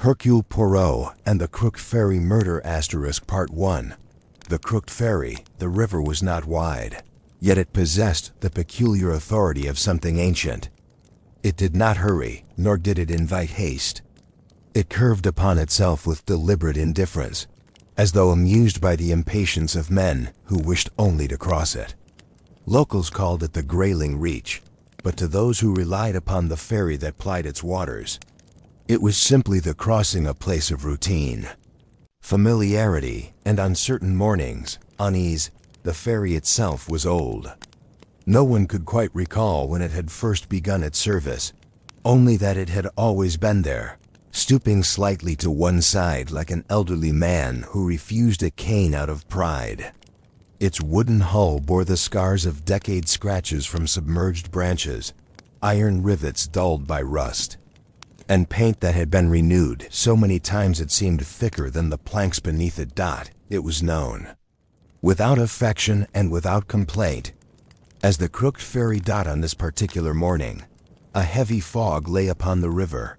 Hercule Poirot and the Crooked Ferry Murder * Part 1. The Crooked Ferry, the river was not wide, yet it possessed the peculiar authority of something ancient. It did not hurry, nor did it invite haste. It curved upon itself with deliberate indifference, as though amused by the impatience of men who wished only to cross it. Locals called it the Grayling Reach, but to those who relied upon the ferry that plied its waters, it was simply the crossing a place of routine. Familiarity, and on certain mornings, unease. The ferry itself was old. No one could quite recall when it had first begun its service, only that it had always been there, stooping slightly to one side like an elderly man who refused a cane out of pride. Its wooden hull bore the scars of decade scratches from submerged branches, iron rivets dulled by rust, and paint that had been renewed so many times it seemed thicker than the planks beneath it. It was known, without affection and without complaint, as the Crooked Ferry. On this particular morning, a heavy fog lay upon the river,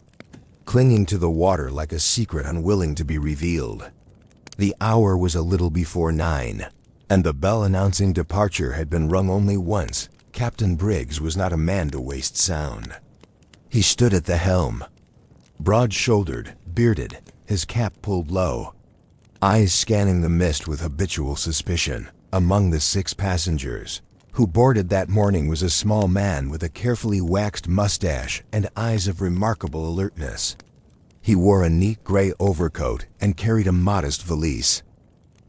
clinging to the water like a secret unwilling to be revealed. The hour was a little before 9, and the bell announcing departure had been rung only once. Captain Briggs was not a man to waste sound. He stood at the helm, broad-shouldered, bearded, his cap pulled low, eyes scanning the mist with habitual suspicion. Among the 6 passengers who boarded that morning was a small man with a carefully waxed mustache and eyes of remarkable alertness. He wore a neat gray overcoat and carried a modest valise.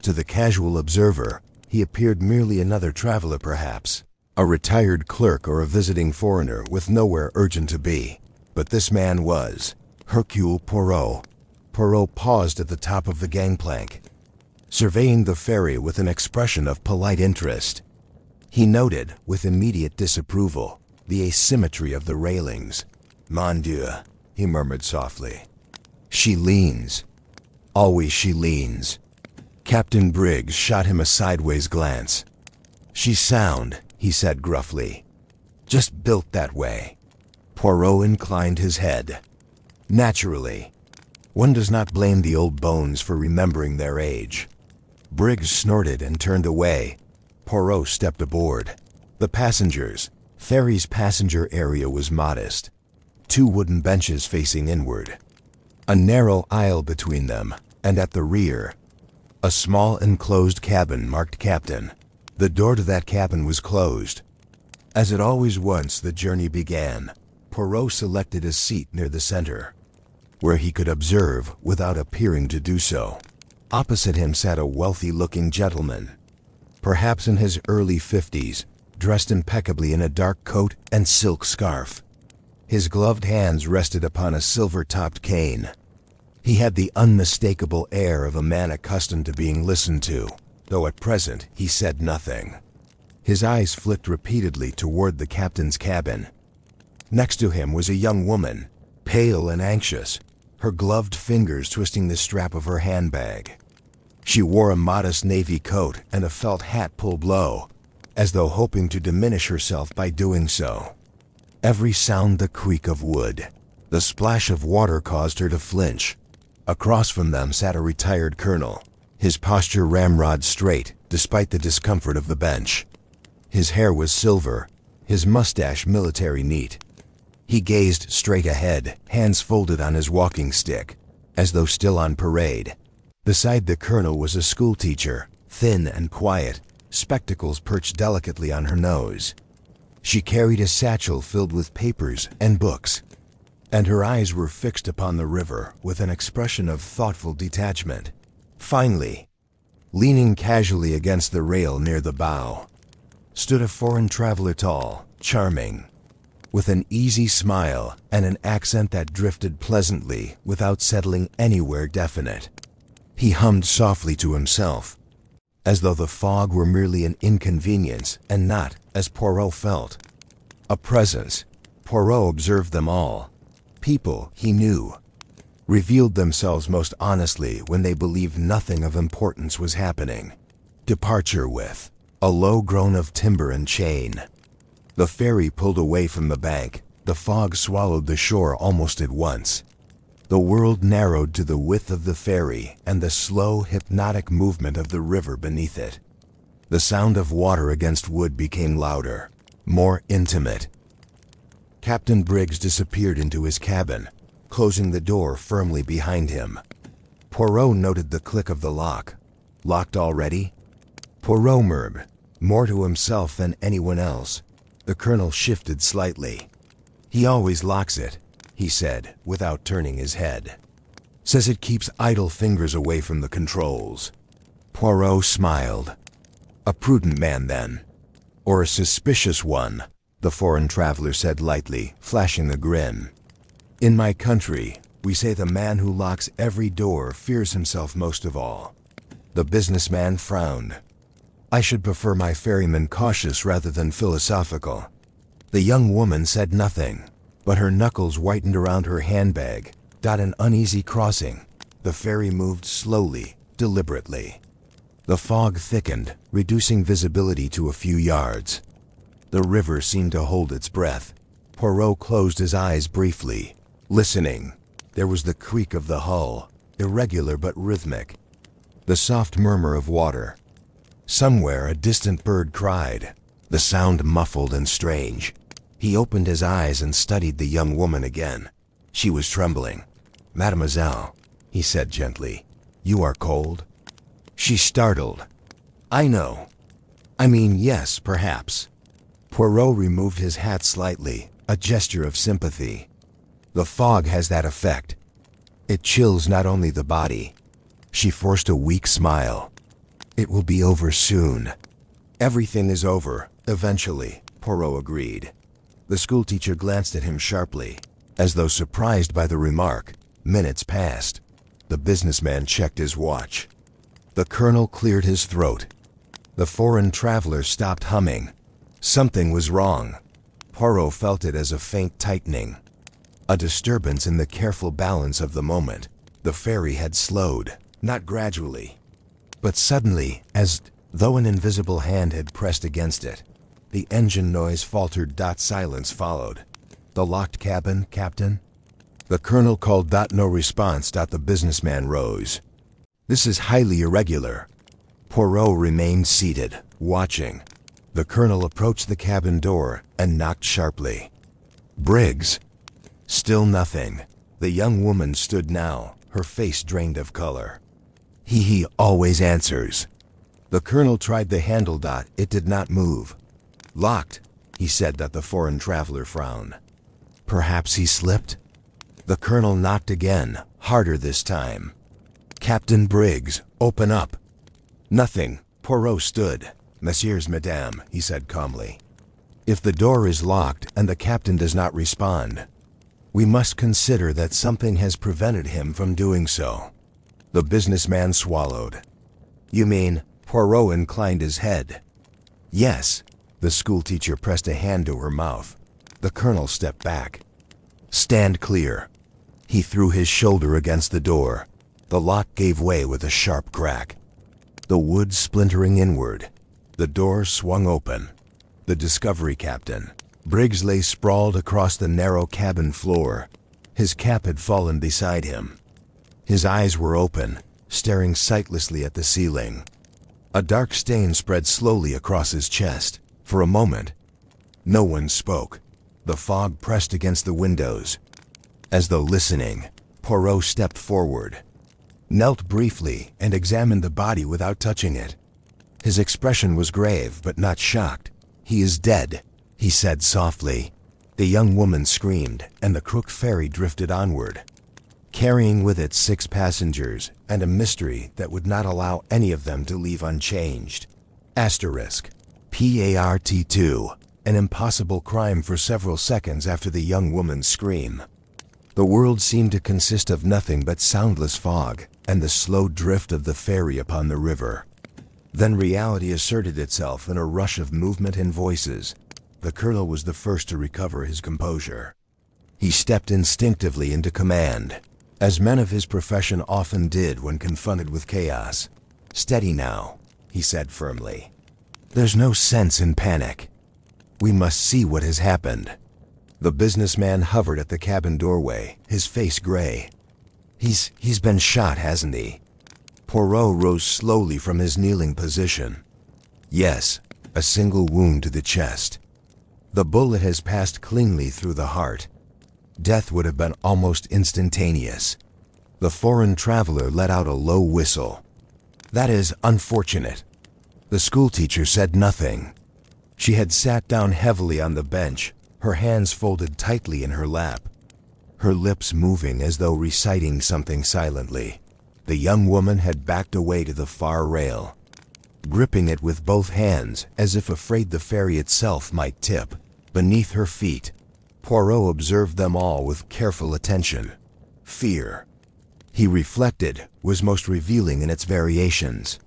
To the casual observer, he appeared merely another traveler, perhaps a retired clerk or a visiting foreigner with nowhere urgent to be. But this man was Hercule Poirot. Poirot paused at the top of the gangplank, surveying the ferry with an expression of polite interest. He noted, with immediate disapproval, the asymmetry of the railings. "Mon Dieu," he murmured softly. "She leans. Always she leans." Captain Briggs shot him a sideways glance. "She's sound," he said gruffly. "Just built that way." Poirot inclined his head. "Naturally. One does not blame the old bones for remembering their age." Briggs snorted and turned away. Poirot stepped aboard. The ferry's passenger area was modest. 2 wooden benches facing inward, a narrow aisle between them, and at the rear, a small enclosed cabin marked Captain. The door to that cabin was closed. As it always once the journey began, Poirot selected a seat near the center, where he could observe without appearing to do so. Opposite him sat a wealthy-looking gentleman, perhaps in his early 50s, dressed impeccably in a dark coat and silk scarf. His gloved hands rested upon a silver-topped cane. He had the unmistakable air of a man accustomed to being listened to, though at present he said nothing. His eyes flicked repeatedly toward the captain's cabin. Next to him was a young woman, pale and anxious, her gloved fingers twisting the strap of her handbag. She wore a modest navy coat and a felt hat pulled low, as though hoping to diminish herself by doing so. Every sound, the creak of wood, the splash of water, caused her to flinch. Across from them sat a retired colonel, his posture ramrod straight despite the discomfort of the bench. His hair was silver, his mustache military neat. He gazed straight ahead, hands folded on his walking stick, as though still on parade. Beside the colonel was a schoolteacher, thin and quiet, spectacles perched delicately on her nose. She carried a satchel filled with papers and books, and her eyes were fixed upon the river with an expression of thoughtful detachment. Finally, leaning casually against the rail near the bow, stood a foreign traveler, tall, charming, with an easy smile and an accent that drifted pleasantly without settling anywhere definite. He hummed softly to himself, as though the fog were merely an inconvenience and not, as Poirot felt, a presence. Poirot observed them all. People, he knew, revealed themselves most honestly when they believed nothing of importance was happening. Departure with a low groan of timber and chain. The ferry pulled away from the bank. The fog swallowed the shore almost at once. The world narrowed to the width of the ferry and the slow, hypnotic movement of the river beneath it. The sound of water against wood became louder, more intimate. Captain Briggs disappeared into his cabin, closing the door firmly behind him. Poirot noted the click of the lock. Locked already? Poirot murmured, more to himself than anyone else. The colonel shifted slightly. He always locks it, he said, without turning his head. Says it keeps idle fingers away from the controls. Poirot smiled. A prudent man, then. Or a suspicious one, the foreign traveler said lightly, flashing a grin. In my country, we say the man who locks every door fears himself most of all. The businessman frowned. I should prefer my ferryman cautious rather than philosophical. The young woman said nothing, but her knuckles whitened around her handbag. An uneasy crossing. The ferry moved slowly, deliberately. The fog thickened, reducing visibility to a few yards. The river seemed to hold its breath. Poirot closed his eyes briefly, listening. There was the creak of the hull, irregular but rhythmic. The soft murmur of water. Somewhere a distant bird cried, the sound muffled and strange. He opened his eyes and studied the young woman again. She was trembling. Mademoiselle, he said gently, you are cold? She startled. I know. I mean, yes, perhaps. Poirot removed his hat slightly, a gesture of sympathy. The fog has that effect. It chills not only the body. She forced a weak smile. It will be over soon. Everything is over, eventually, Poirot agreed. The schoolteacher glanced at him sharply, as though surprised by the remark. Minutes passed. The businessman checked his watch. The colonel cleared his throat. The foreign traveler stopped humming. Something was wrong. Poirot felt it as a faint tightening. A disturbance in the careful balance of the moment. The ferry had slowed, not gradually, but suddenly, as though an invisible hand had pressed against it. The engine noise faltered. Silence followed. The locked cabin, Captain? The colonel called. No response. The businessman rose. This is highly irregular. Poirot remained seated, watching. The colonel approached the cabin door and knocked sharply. Briggs. Still nothing. The young woman stood now, her face drained of color. He always answers. The colonel tried the handle. It did not move. Locked, he said. The foreign traveler frowned. Perhaps he slipped? The colonel knocked again, harder this time. Captain Briggs, open up. Nothing. Poirot stood. Messieurs, madame, he said calmly. If the door is locked and the captain does not respond, we must consider that something has prevented him from doing so. The businessman swallowed. You mean? Poirot inclined his head. Yes. The schoolteacher pressed a hand to her mouth. The colonel stepped back. Stand clear. He threw his shoulder against the door. The lock gave way with a sharp crack. The wood splintering inward. The door swung open. The Discovery captain. Briggs lay sprawled across the narrow cabin floor. His cap had fallen beside him. His eyes were open, staring sightlessly at the ceiling. A dark stain spread slowly across his chest. For a moment, no one spoke. The fog pressed against the windows. As though listening, Poirot stepped forward, knelt briefly, and examined the body without touching it. His expression was grave but not shocked. He is dead, he said softly. The young woman screamed, and the Crooked Ferry drifted onward, carrying with it 6 passengers and a mystery that would not allow any of them to leave unchanged. Asterisk. PART2. An impossible crime. For several seconds after the young woman's scream, the world seemed to consist of nothing but soundless fog and the slow drift of the ferry upon the river. Then reality asserted itself in a rush of movement and voices. The colonel was the first to recover his composure. He stepped instinctively into command, as men of his profession often did when confronted with chaos. Steady now, he said firmly. There's no sense in panic. We must see what has happened. The businessman hovered at the cabin doorway, his face gray. He's been shot, hasn't he? Poirot rose slowly from his kneeling position. Yes, a single wound to the chest. The bullet has passed cleanly through the heart. Death would have been almost instantaneous. The foreign traveler let out a low whistle. That is unfortunate. The schoolteacher said nothing. She had sat down heavily on the bench, her hands folded tightly in her lap, her lips moving as though reciting something silently. The young woman had backed away to the far rail, gripping it with both hands as if afraid the ferry itself might tip. Beneath her feet, Poirot observed them all with careful attention. Fear, he reflected, was most revealing in its variations.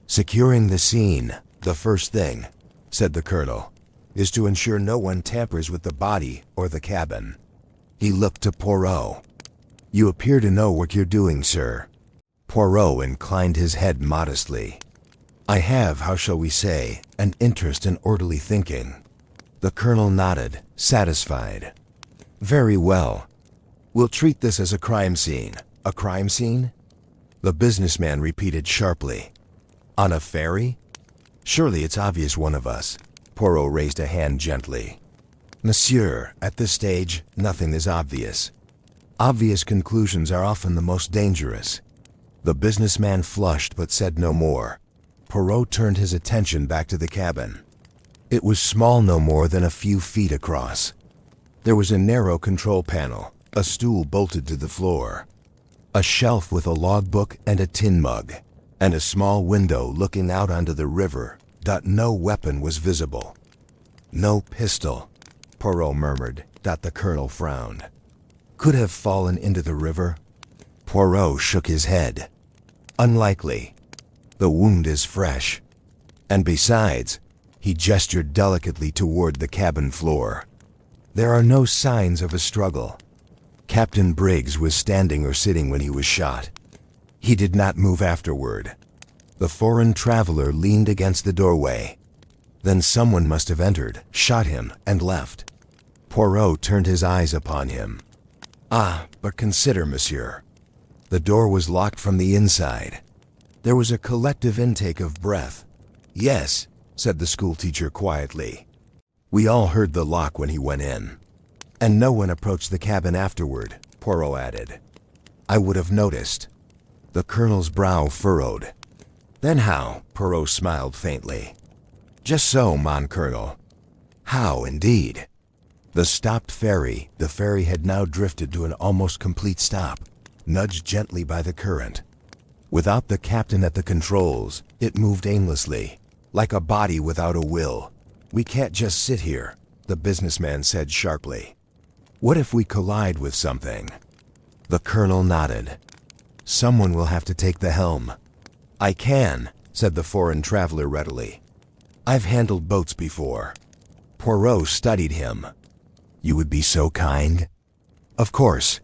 Securing the scene, the first thing, said the colonel, is to ensure no one tampers with the body or the cabin. He looked to Poirot. You appear to know what you're doing, sir. Poirot inclined his head modestly. I have, how shall we say, an interest in orderly thinking. The colonel nodded, satisfied. Very well. We'll treat this as a crime scene. A crime scene? The businessman repeated sharply. On a ferry? Surely it's obvious one of us. Poirot raised a hand gently. Monsieur, at this stage, nothing is obvious. Obvious conclusions are often the most dangerous. The businessman flushed but said no more. Poirot turned his attention back to the cabin. It was small, no more than a few feet across. There was a narrow control panel, a stool bolted to the floor, a shelf with a logbook and a tin mug, and a small window looking out onto the river. No weapon was visible. No pistol, Poirot murmured. The colonel frowned. Could have fallen into the river? Poirot shook his head. Unlikely. The wound is fresh. And besides, he gestured delicately toward the cabin floor. There are no signs of a struggle. Captain Briggs was standing or sitting when he was shot. He did not move afterward. The foreign traveler leaned against the doorway. Then someone must have entered, shot him, and left. Poirot turned his eyes upon him. Ah, but consider, monsieur. The door was locked from the inside. There was a collective intake of breath. Yes, said the schoolteacher quietly. We all heard the lock when he went in. And no one approached the cabin afterward, Poirot added. I would have noticed. The colonel's brow furrowed. Then how? Poirot smiled faintly. Just so, mon colonel. How, indeed? The stopped ferry, the ferry had now drifted to an almost complete stop, nudged gently by the current. Without the captain at the controls, it moved aimlessly, like a body without a will. We can't just sit here, the businessman said sharply. What if we collide with something? The colonel nodded. Someone will have to take the helm. I can, said the foreign traveler readily. I've handled boats before. Poirot studied him. You would be so kind? Of course.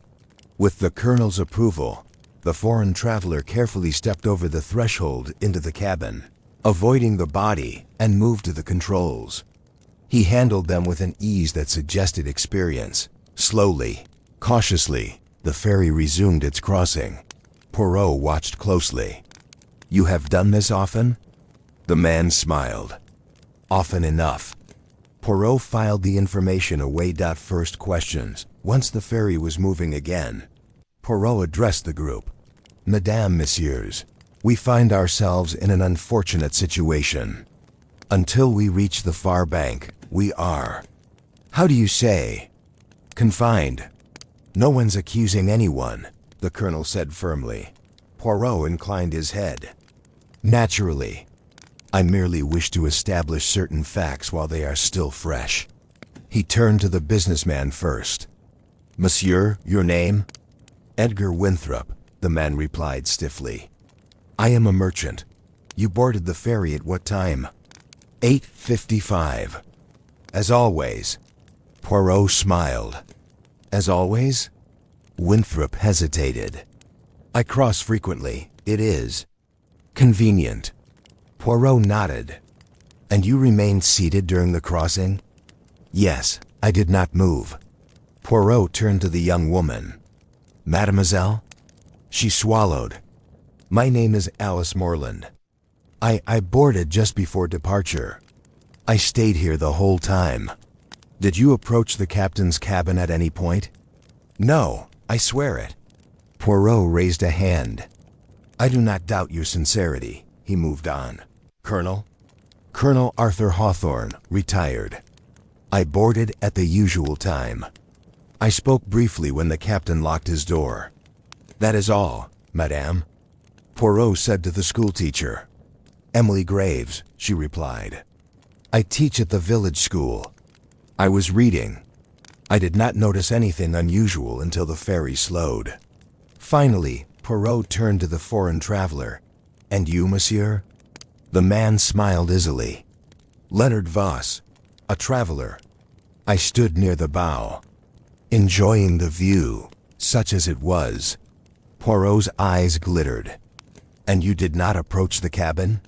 With the colonel's approval, the foreign traveler carefully stepped over the threshold into the cabin, avoiding the body, and moved to the controls. He handled them with an ease that suggested experience. Slowly, cautiously, the ferry resumed its crossing. Poirot watched closely. You have done this often? The man smiled. Often enough. Poirot filed the information away. First questions. Once the ferry was moving again, Poirot addressed the group. Madame, messieurs, we find ourselves in an unfortunate situation. Until we reach the far bank, we are, how do you say, confined. No one's accusing anyone, the colonel said firmly. Poirot inclined his head. Naturally. I merely wish to establish certain facts while they are still fresh. He turned to the businessman first. Monsieur, your name? Edgar Winthrop, the man replied stiffly. I am a merchant. You boarded the ferry at what time? 8:55. As always. Poirot smiled. As always? Winthrop hesitated. I cross frequently. It is convenient. Poirot nodded. And you remained seated during the crossing? Yes, I did not move. Poirot turned to the young woman. Mademoiselle? She swallowed. My name is Alice Morland. I boarded just before departure. I stayed here the whole time. Did you approach the captain's cabin at any point? No, I swear it. Poirot raised a hand. I do not doubt your sincerity. He moved on. Colonel? Colonel Arthur Hawthorne, retired. I boarded at the usual time. I spoke briefly when the captain locked his door. That is all, madame. Poirot said to the schoolteacher. Emily Graves, she replied. I teach at the village school. I was reading. I did not notice anything unusual until the ferry slowed. Finally, Poirot turned to the foreign traveler. And you, monsieur? The man smiled easily. Leonard Voss, a traveler. I stood near the bow, enjoying the view, such as it was. Poirot's eyes glittered. And you did not approach the cabin?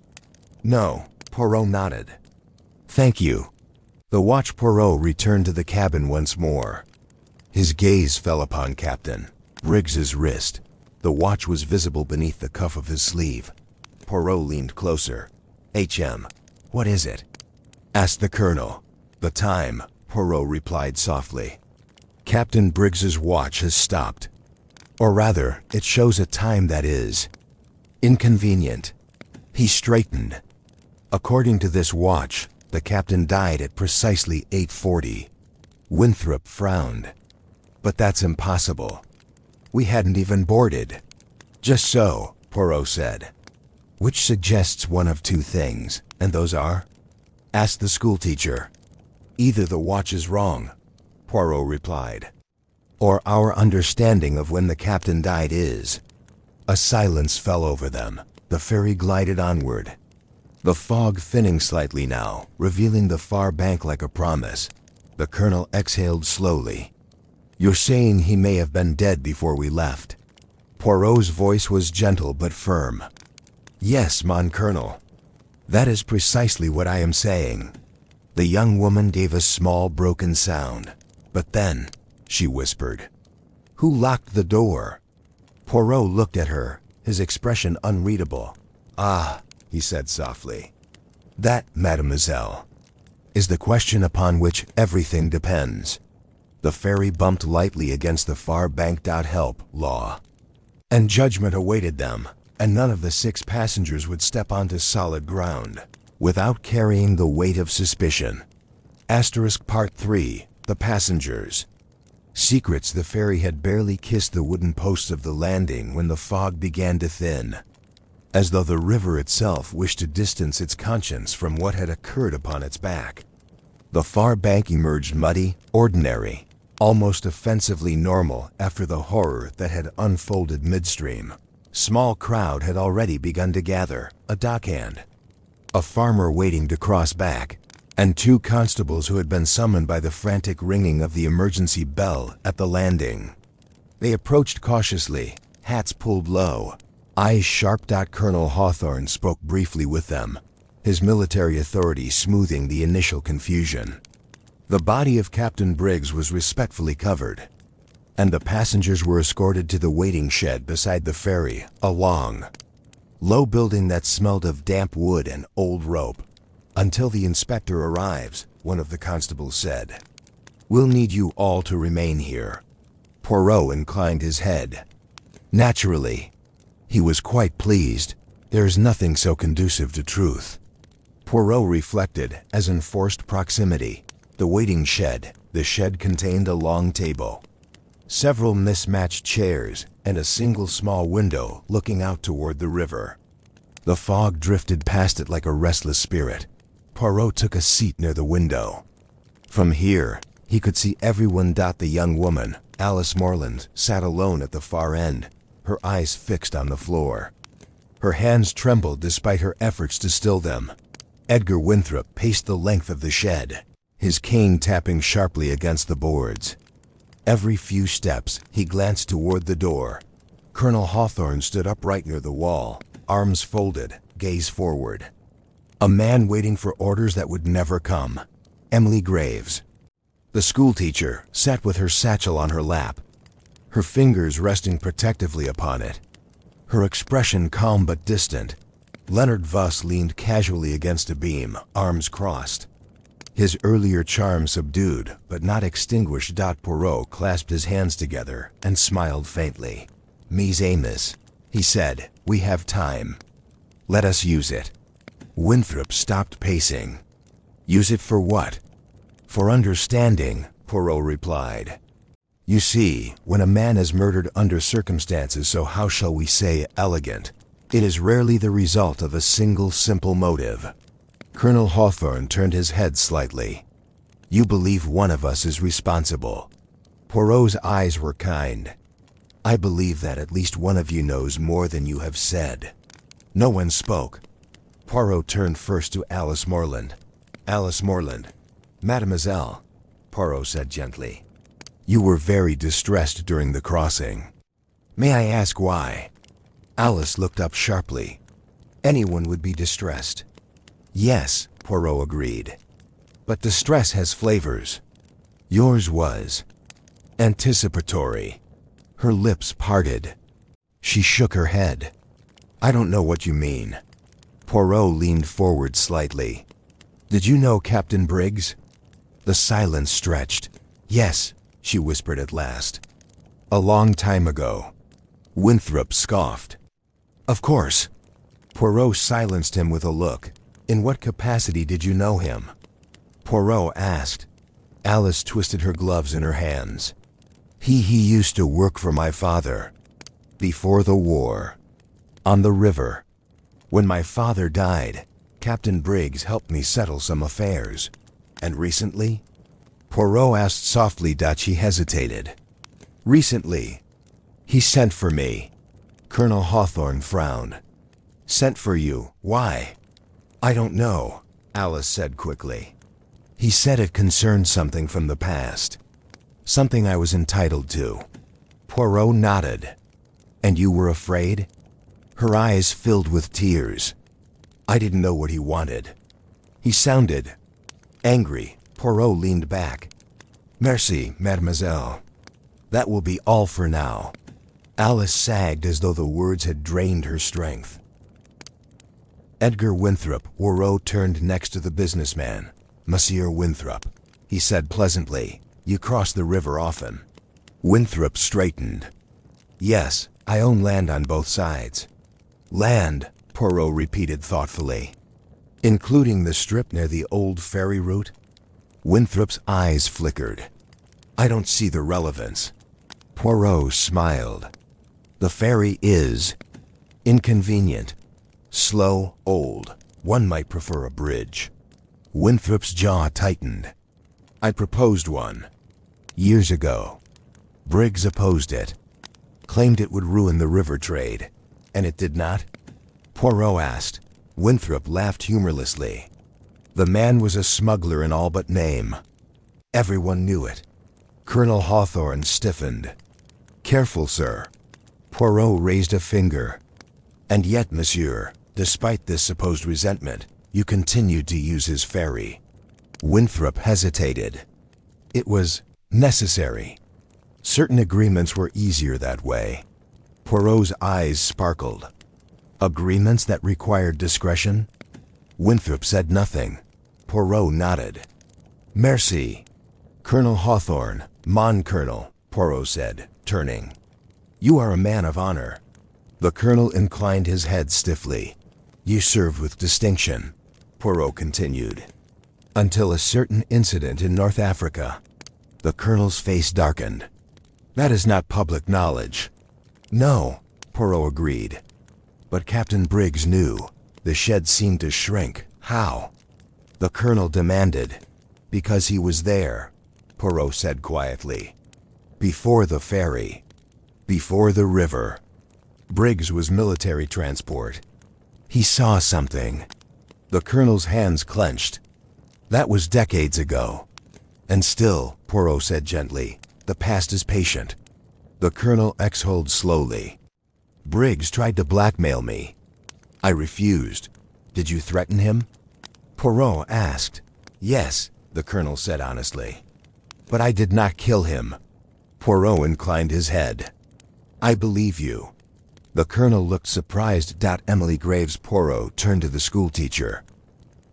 No, Poirot nodded. Thank you. The watch Poirot returned to the cabin once more. His gaze fell upon Captain Briggs's wrist. The watch was visible beneath the cuff of his sleeve. Poirot leaned closer. HM, what is it? Asked the colonel. The time, Poirot replied softly. Captain Briggs's watch has stopped. Or rather, it shows a time that is inconvenient. He straightened. According to this watch, the captain died at precisely 8:40. Winthrop frowned. But that's impossible. We hadn't even boarded. Just so, Poirot said. Which suggests one of two things, and those are? Asked the schoolteacher. Either the watch is wrong, Poirot replied, or our understanding of when the captain died is. A silence fell over them. The ferry glided onward. The fog thinning slightly now, revealing the far bank like a promise. The colonel exhaled slowly. You're saying he may have been dead before we left? Poirot's voice was gentle but firm. Yes, mon colonel. That is precisely what I am saying. The young woman gave a small broken sound. But then, she whispered. Who locked the door? Poirot looked at her, his expression unreadable. Ah, he said softly. That, mademoiselle, is the question upon which everything depends. The ferry bumped lightly against the far bank. Help, law. And judgment awaited them, and none of the 6 passengers would step onto solid ground without carrying the weight of suspicion. Part 3. The passengers. Secrets. The ferry had barely kissed the wooden posts of the landing when the fog began to thin, as though the river itself wished to distance its conscience from what had occurred upon its back. The far bank emerged muddy, ordinary, almost offensively normal after the horror that had unfolded midstream. Small crowd had already begun to gather, a dockhand, a farmer waiting to cross back, and 2 constables who had been summoned by the frantic ringing of the emergency bell at the landing. They approached cautiously, hats pulled low, eyes sharp. Colonel Hawthorne spoke briefly with them, his military authority smoothing the initial confusion. The body of Captain Briggs was respectfully covered, and the passengers were escorted to the waiting shed beside the ferry, a long, low building that smelled of damp wood and old rope. Until the inspector arrives, one of the constables said. We'll need you all to remain here. Poirot inclined his head. Naturally, he was quite pleased. There is nothing so conducive to truth. Poirot reflected as enforced proximity. The waiting shed. The shed contained a long table, several mismatched chairs, and a single small window looking out toward the river. The fog drifted past it like a restless spirit. Poirot took a seat near the window. From here, he could see everyone. The young woman, Alice Morland, sat alone at the far end, her eyes fixed on the floor. Her hands trembled despite her efforts to still them. Edgar Winthrop paced the length of the shed, his cane tapping sharply against the boards. Every few steps, he glanced toward the door. Colonel Hawthorne stood upright near the wall, arms folded, gaze forward. A man waiting for orders that would never come. Emily Graves. The schoolteacher sat with her satchel on her lap, her fingers resting protectively upon it. Her expression calm but distant. Leonard Voss leaned casually against a beam, arms crossed. His earlier charm subdued, but not extinguished. Poirot clasped his hands together and smiled faintly. "Mes amis," he said, "we have time. Let us use it." Winthrop stopped pacing. "Use it for what?" "For understanding," Poirot replied. "You see, when a man is murdered under circumstances so, how shall we say, elegant, it is rarely the result of a single simple motive." Colonel Hawthorne turned his head slightly. "You believe one of us is responsible." Poirot's eyes were kind. "I believe that at least one of you knows more than you have said." No one spoke. Poirot turned first to Alice Morland. "Alice Morland." "Mademoiselle," Poirot said gently. "You were very distressed during the crossing. May I ask why?" Alice looked up sharply. "Anyone would be distressed." "Yes," Poirot agreed. "But distress has flavors. Yours was anticipatory." Her lips parted. She shook her head. "I don't know what you mean." Poirot leaned forward slightly. "Did you know Captain Briggs?" The silence stretched. "Yes," she whispered at last. "A long time ago." Winthrop scoffed. "Of course." Poirot silenced him with a look. "In what capacity did you know him?" Poirot asked. Alice twisted her gloves in her hands. He used to work for my father. Before the war. On the river. When my father died, Captain Briggs helped me settle some affairs. And recently?" Poirot asked softly. She hesitated. "Recently. He sent for me." Colonel Hawthorne frowned. "Sent for you? Why?" "I don't know," Alice said quickly. "He said it concerned something from the past. Something I was entitled to." Poirot nodded. "And you were afraid?" Her eyes filled with tears. "I didn't know what he wanted." He sounded angry. Poirot leaned back. "Merci, mademoiselle. That will be all for now." Alice sagged as though the words had drained her strength. Edgar Winthrop. Poirot turned next to the businessman. "Monsieur Winthrop," he said pleasantly, "you cross the river often." Winthrop straightened. "Yes, I own land on both sides." "Land," Poirot repeated thoughtfully. "Including the strip near the old ferry route?" Winthrop's eyes flickered. "I don't see the relevance." Poirot smiled. "The ferry is inconvenient. Slow, old. One might prefer a bridge." Winthrop's jaw tightened. "I proposed one. Years ago. Briggs opposed it. Claimed it would ruin the river trade. And it did not?" Poirot asked. Winthrop laughed humorlessly. "The man was a smuggler in all but name. Everyone knew it." Colonel Hawthorne stiffened. "Careful, sir." Poirot raised a finger. "And yet, monsieur, despite this supposed resentment, you continued to use his ferry." Winthrop hesitated. "It was necessary. Certain agreements were easier that way." Poirot's eyes sparkled. "Agreements that required discretion?" Winthrop said nothing. Poirot nodded. "Merci." "Colonel Hawthorne, mon colonel," Poirot said, turning. "You are a man of honor." The colonel inclined his head stiffly. "You served with distinction," Poirot continued. "Until a certain incident in North Africa." The colonel's face darkened. "That is not public knowledge." "No," Poirot agreed. "But Captain Briggs knew." The shed seemed to shrink. "How?" The colonel demanded. "Because he was there," Poirot said quietly. "Before the ferry. Before the river. Briggs was military transport. He saw something." The colonel's hands clenched. "That was decades ago." "And still," Poirot said gently, "the past is patient." The colonel exhaled slowly. "Briggs tried to blackmail me. I refused. Did you threaten him?" Poirot asked. "Yes," the colonel said honestly. "But I did not kill him." Poirot inclined his head. I believe you. The colonel looked surprised. Emily Graves. Poirot turned to the schoolteacher.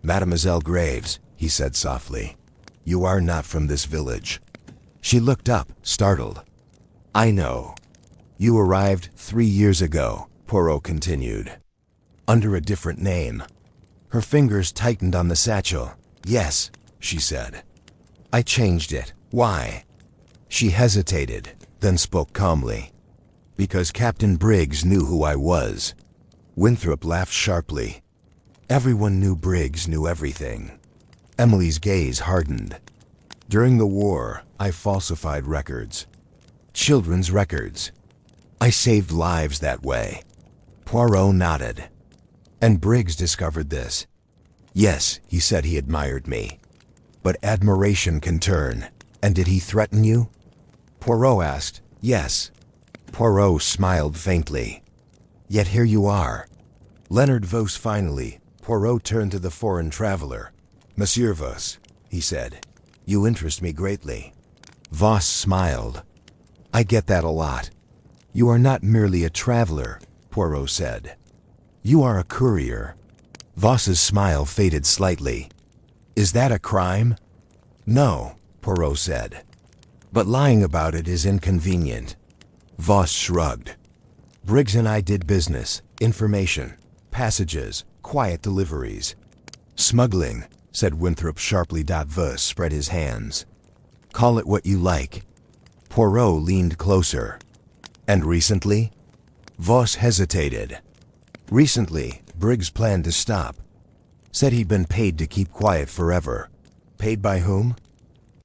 Mademoiselle Graves, he said softly, you are not from this village. She looked up, startled. I know. You arrived 3 years ago, Poirot continued. Under a different name. Her fingers tightened on the satchel. Yes, she said. I changed it. Why? She hesitated, then spoke calmly. Because Captain Briggs knew who I was. Winthrop laughed sharply. Everyone knew Briggs knew everything. Emily's gaze hardened. During the war, I falsified records. Children's records. I saved lives that way. Poirot nodded. And Briggs discovered this. Yes, he said he admired me. But admiration can turn. And did he threaten you? Poirot asked. Yes. Poirot smiled faintly. Yet here you are. Leonard Vos. Finally, Poirot turned to the foreign traveler. Monsieur Vos, he said, you interest me greatly. Vos smiled. I get that a lot. You are not merely a traveler, Poirot said. You are a courier. Vos's smile faded slightly. Is that a crime? No, Poirot said. But lying about it is inconvenient. Vos shrugged. Briggs and I did business, information, passages, quiet deliveries. Smuggling, said Winthrop sharply. Vos spread his hands. Call it what you like. Poirot leaned closer. And recently? Vos hesitated. Recently, Briggs planned to stop. Said he'd been paid to keep quiet forever. Paid by whom?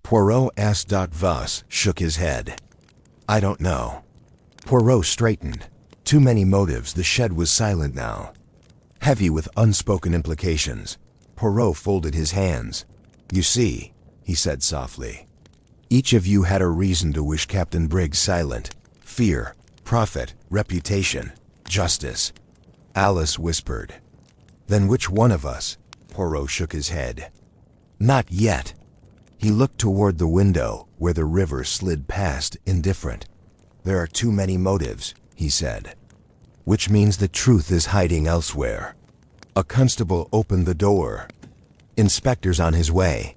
Poirot asked. Vos shook his head. I don't know. Poirot straightened. Too many motives. The shed was silent now. Heavy with unspoken implications. Poirot folded his hands. You see, he said softly. Each of you had a reason to wish Captain Briggs silent. Fear, profit, reputation, justice. Alice whispered. Then which one of us? Poirot shook his head. Not yet. He looked toward the window, where the river slid past, indifferent. There are too many motives, he said. Which means the truth is hiding elsewhere. A constable opened the door. Inspector's on his way.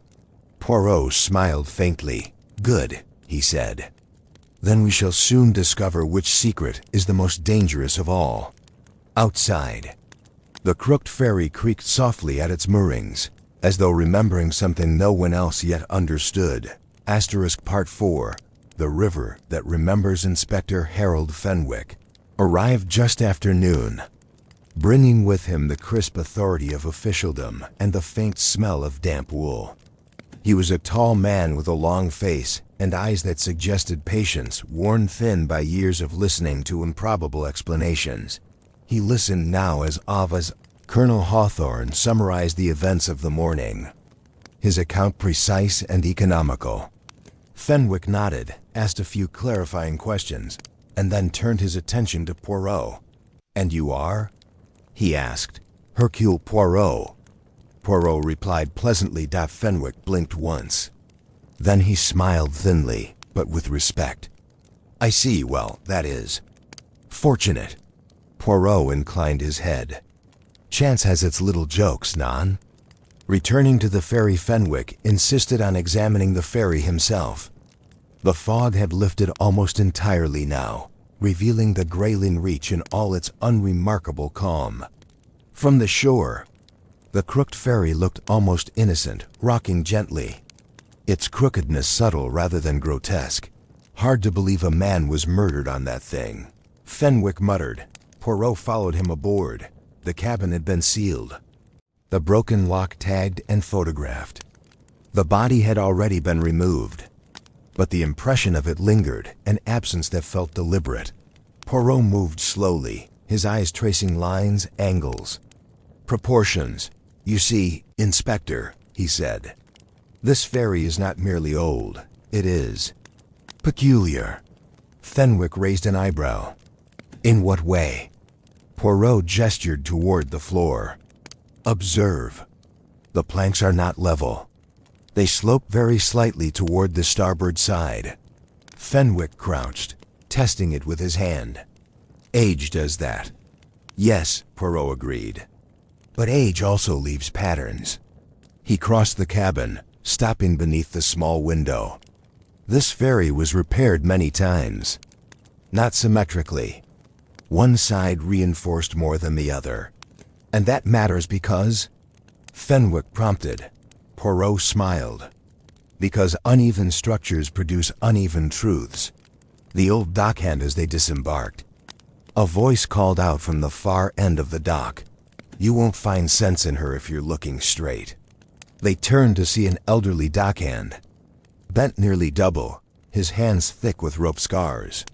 Poirot smiled faintly. Good, he said. Then we shall soon discover which secret is the most dangerous of all. Outside. The Crooked Ferry creaked softly at its moorings, as though remembering something no one else yet understood. Part 4. The river that remembers. Inspector Harold Fenwick arrived just after noon, bringing with him the crisp authority of officialdom and the faint smell of damp wool. He was a tall man with a long face and eyes that suggested patience, worn thin by years of listening to improbable explanations. He listened now as Colonel Hawthorne summarized the events of the morning, his account precise and economical. Fenwick nodded, asked a few clarifying questions, and then turned his attention to Poirot. And you are? He asked. Hercule Poirot. Poirot replied pleasantly. Fenwick blinked once. Then he smiled thinly, but with respect. I see. Well, that is fortunate. Poirot inclined his head. Chance has its little jokes, non? Returning to the ferry, Fenwick insisted on examining the ferry himself. The fog had lifted almost entirely now, revealing the Grayling Reach in all its unremarkable calm. From the shore, the crooked ferry looked almost innocent, rocking gently, its crookedness subtle rather than grotesque. Hard to believe a man was murdered on that thing, Fenwick muttered. Poirot followed him aboard. The cabin had been sealed, the broken lock tagged and photographed. The body had already been removed, but the impression of it lingered, an absence that felt deliberate. Poirot moved slowly, his eyes tracing lines, angles, proportions. You see, Inspector, he said, this ferry is not merely old, it is peculiar. Fenwick raised an eyebrow. In what way? Poirot gestured toward the floor. Observe. The planks are not level. They slope very slightly toward the starboard side. Fenwick crouched, testing it with his hand. Age does that. Yes, Poirot agreed. But age also leaves patterns. He crossed the cabin, stopping beneath the small window. This ferry was repaired many times. Not symmetrically. One side reinforced more than the other. And that matters because... Fenwick prompted. Poirot smiled. Because uneven structures produce uneven truths. The old dockhand as they disembarked. A voice called out from the far end of the dock. You won't find sense in her if you're looking straight. They turned to see an elderly dockhand. Bent nearly double, his hands thick with rope scars.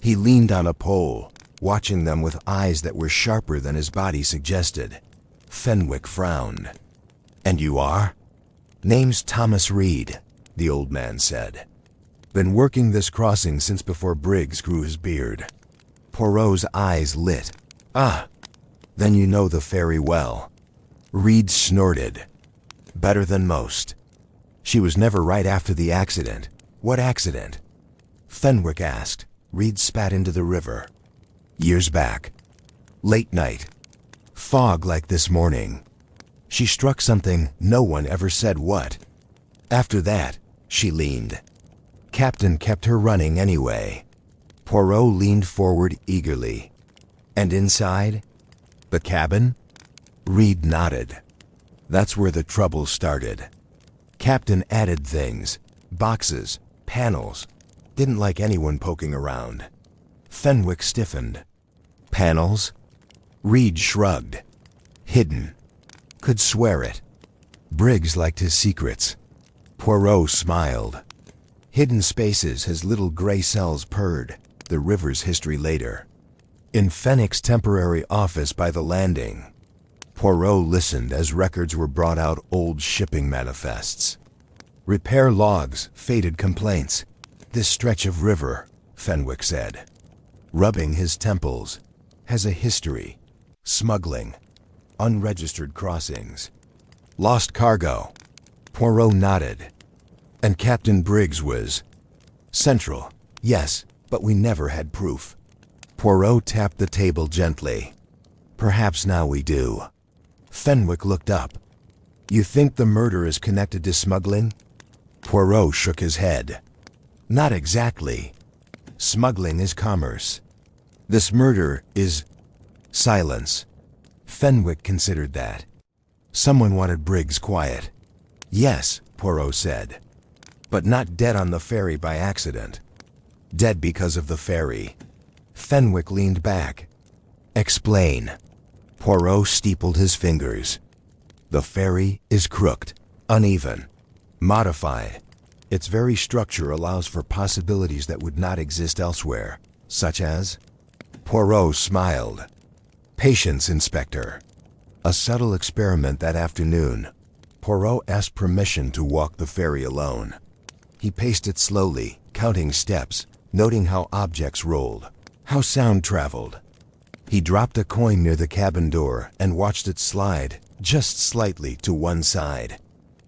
He leaned on a pole, watching them with eyes that were sharper than his body suggested. Fenwick frowned. And you are? Name's Thomas Reed, the old man said. Been working this crossing since before Briggs grew his beard. Poirot's eyes lit. Ah, then you know the ferry well. Reed snorted. Better than most. She was never right after the accident. What accident? Fenwick asked. Reed spat into the river. Years back. Late night. Fog like this morning. She struck something, no one ever said what. After that, she leaned. Captain kept her running anyway. Poirot leaned forward eagerly. And inside? The cabin? Reed nodded. That's where the trouble started. Captain added things. Boxes, panels. Didn't like anyone poking around. Fenwick stiffened. Panels? Reed shrugged. Hidden. Could swear it. Briggs liked his secrets. Poirot smiled. Hidden spaces his little gray cells purred, the river's history later. In Fenwick's temporary office by the landing. Poirot listened as records were brought out, old shipping manifests. Repair logs, faded complaints. This stretch of river, Fenwick said, rubbing his temples, has a history. Smuggling. Unregistered crossings. Lost cargo. Poirot nodded. And Captain Briggs was central. Yes, but we never had proof. Poirot tapped the table gently. Perhaps now we do. Fenwick looked up. You think the murder is connected to smuggling? Poirot shook his head. Not exactly. Smuggling is commerce. This murder is... silence. Fenwick considered that. Someone wanted Briggs quiet. Yes, Poirot said. But not dead on the ferry by accident. Dead because of the ferry. Fenwick leaned back. Explain. Poirot steepled his fingers. The ferry is crooked, uneven, modified. Its very structure allows for possibilities that would not exist elsewhere, such as... Poirot smiled. Patience, Inspector. A subtle experiment that afternoon. Poirot asked permission to walk the ferry alone. He paced it slowly, counting steps, noting how objects rolled, how sound traveled. He dropped a coin near the cabin door and watched it slide, just slightly to one side.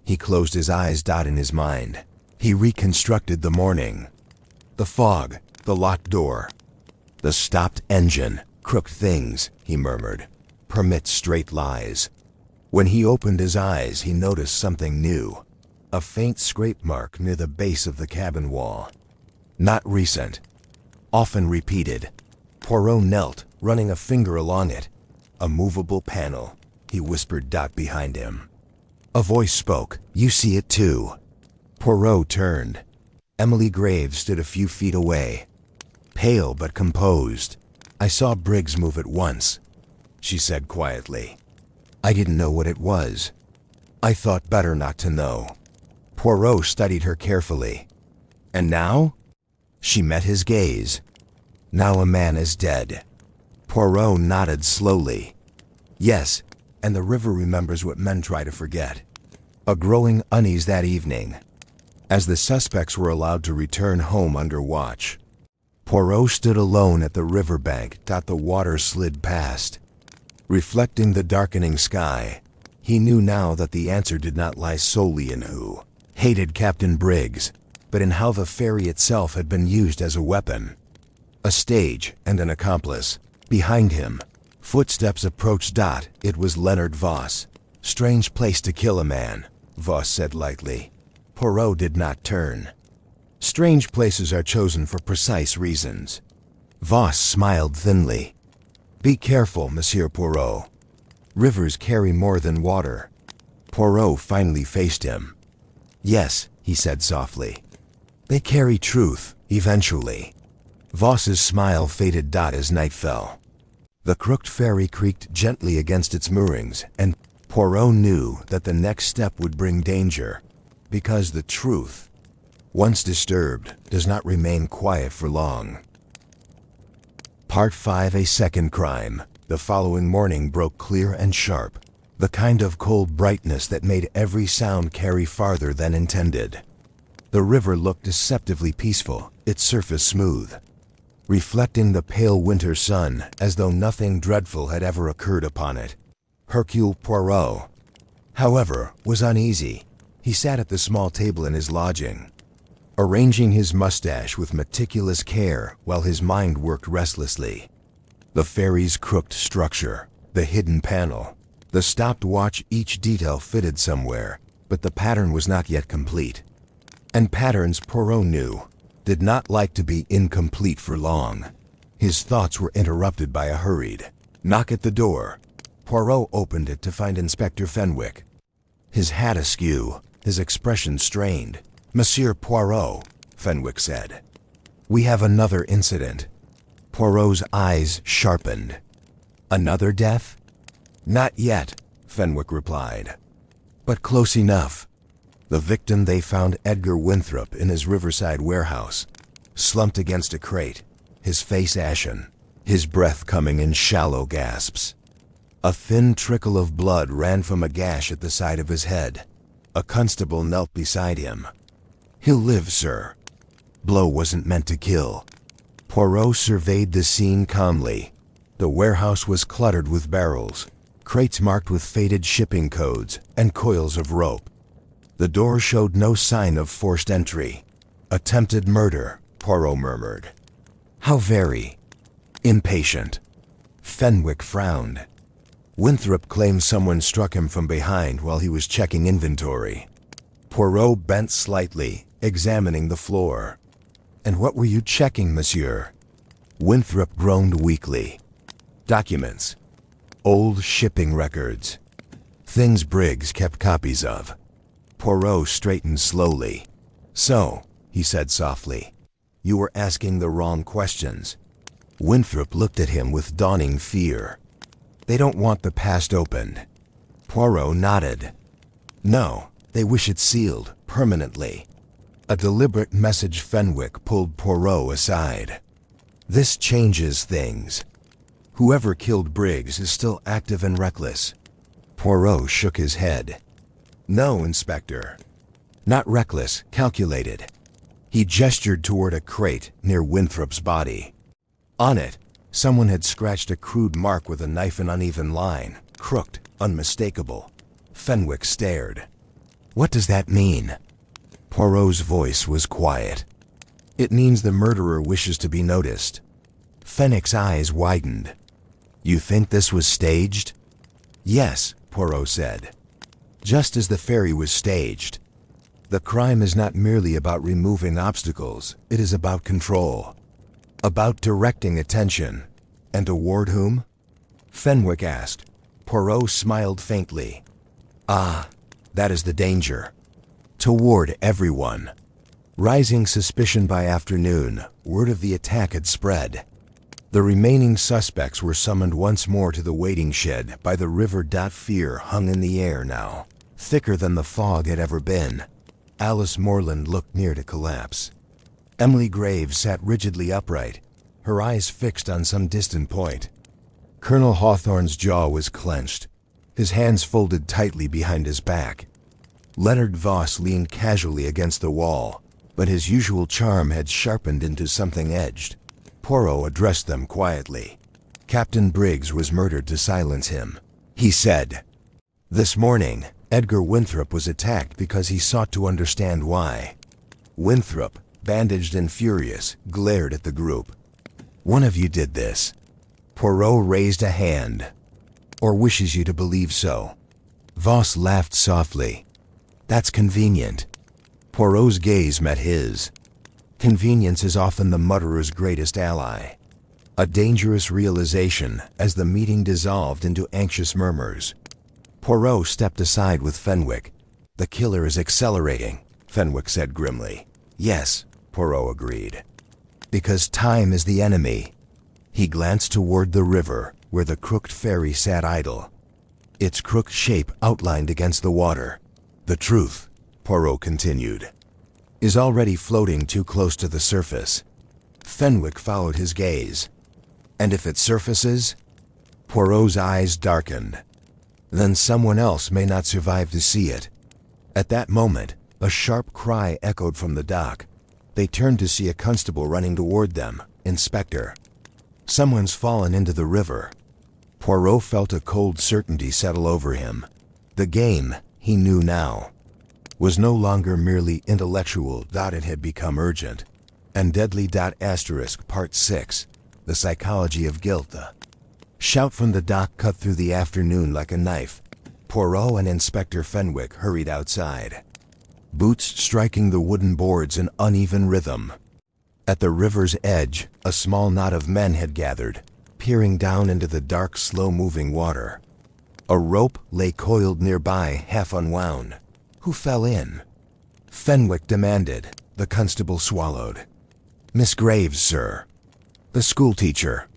He closed his eyes. In his mind, he reconstructed the morning. The fog, the locked door, the stopped engine. Crooked things, he murmured, permit straight lies. When he opened his eyes, he noticed something new. A faint scrape mark near the base of the cabin wall. Not recent. Often repeated. Poirot knelt, running a finger along it. A movable panel, he whispered behind him. A voice spoke. You see it too. Poirot turned. Emily Graves stood a few feet away. Pale but composed. I saw Briggs move at once, she said quietly. I didn't know what it was. I thought better not to know. Poirot studied her carefully. And now? She met his gaze. Now a man is dead. Poirot nodded slowly. Yes, and the river remembers what men try to forget. A growing unease that evening, as the suspects were allowed to return home under watch. Poirot stood alone at the riverbank. The water slid past. Reflecting the darkening sky, he knew now that the answer did not lie solely in who hated Captain Briggs, but in how the ferry itself had been used as a weapon. A stage and an accomplice. Behind him, footsteps approached. It was Leonard Voss. Strange place to kill a man, Voss said lightly. Poirot did not turn. Strange places are chosen for precise reasons. Voss smiled thinly. Be careful, Monsieur Poirot. Rivers carry more than water. Poirot finally faced him. Yes, he said softly. They carry truth, eventually. Voss's smile faded. As night fell. The crooked ferry creaked gently against its moorings, and Poirot knew that the next step would bring danger, because the truth, once disturbed, does not remain quiet for long. Part 5. A second crime. The following morning broke clear and sharp, the kind of cold brightness that made every sound carry farther than intended. The river looked deceptively peaceful, its surface smooth, reflecting the pale winter sun as though nothing dreadful had ever occurred upon it. Hercule Poirot, however, was uneasy. He sat at the small table in his lodging, arranging his mustache with meticulous care while his mind worked restlessly. The ferry's crooked structure, the hidden panel, the stopped watch, each detail fitted somewhere, but the pattern was not yet complete. And patterns, Poirot knew, did not like to be incomplete for long. His thoughts were interrupted by a hurried knock at the door. Poirot opened it to find Inspector Fenwick. His hat askew, his expression strained. Monsieur Poirot, Fenwick said. We have another incident. Poirot's eyes sharpened. Another death? Not yet, Fenwick replied. But close enough. The victim they found, Edgar Winthrop, in his riverside warehouse, slumped against a crate, his face ashen, his breath coming in shallow gasps. A thin trickle of blood ran from a gash at the side of his head. A constable knelt beside him. He'll live, sir. Blow wasn't meant to kill. Poirot surveyed the scene calmly. The warehouse was cluttered with barrels, crates marked with faded shipping codes, and coils of rope. The door showed no sign of forced entry. Attempted murder, Poirot murmured. How very impatient. Fenwick frowned. Winthrop claimed someone struck him from behind while he was checking inventory. Poirot bent slightly, examining the floor. And what were you checking, monsieur? Winthrop groaned weakly. Documents. Old shipping records. Things Briggs kept copies of. Poirot straightened slowly. So, he said softly, you were asking the wrong questions. Winthrop looked at him with dawning fear. They don't want the past opened. Poirot nodded. No, they wish it sealed, permanently. A deliberate message. Fenwick pulled Poirot aside. This changes things. Whoever killed Briggs is still active and reckless. Poirot shook his head. No, Inspector. Not reckless, calculated. He gestured toward a crate near Winthrop's body. On it, someone had scratched a crude mark with a knife, an uneven line, crooked, unmistakable. Fenwick stared. What does that mean? Poirot's voice was quiet. It means the murderer wishes to be noticed. Fenwick's eyes widened. You think this was staged? Yes, Poirot said. Just as the ferry was staged. The crime is not merely about removing obstacles, it is about control. About directing attention. And toward whom? Fenwick asked. Poirot smiled faintly. Ah, that is the danger. Toward everyone. Rising suspicion by afternoon, word of the attack had spread. The remaining suspects were summoned once more to the waiting shed by the river. Fear hung in the air now, thicker than the fog had ever been. Alice Morland looked near to collapse. Emily Graves sat rigidly upright, her eyes fixed on some distant point. Colonel Hawthorne's jaw was clenched, his hands folded tightly behind his back. Leonard Voss leaned casually against the wall, but his usual charm had sharpened into something edged. Poirot addressed them quietly. Captain Briggs was murdered to silence him, he said. This morning, Edgar Winthrop was attacked because he sought to understand why. Winthrop, bandaged and furious, glared at the group. "One of you did this." Poirot raised a hand. "Or wishes you to believe so." Voss laughed softly. "That's convenient." Poirot's gaze met his. Convenience is often the murderer's greatest ally. A dangerous realization as the meeting dissolved into anxious murmurs. Poirot stepped aside with Fenwick. "The killer is accelerating," Fenwick said grimly. "Yes," Poirot agreed. "Because time is the enemy." He glanced toward the river, where the crooked ferry sat idle, its crooked shape outlined against the water. "The truth," Poirot continued, "is already floating too close to the surface." Fenwick followed his gaze. "And if it surfaces?" Poirot's eyes darkened. "Then someone else may not survive to see it." At that moment, a sharp cry echoed from the dock. They turned to see a constable running toward them. "Inspector, someone's fallen into the river." Poirot felt a cold certainty settle over him. The game, he knew now, was no longer merely intellectual. It had become urgent and deadly. Part 6. The Psychology of Guilt. The shout from the dock cut through the afternoon like a knife. Poirot and Inspector Fenwick hurried outside, boots striking the wooden boards in uneven rhythm. At the river's edge, a small knot of men had gathered, peering down into the dark, slow-moving water. A rope lay coiled nearby, half unwound. "Who fell in?" Fenwick demanded. The constable swallowed. "Miss Graves, sir." "The schoolteacher."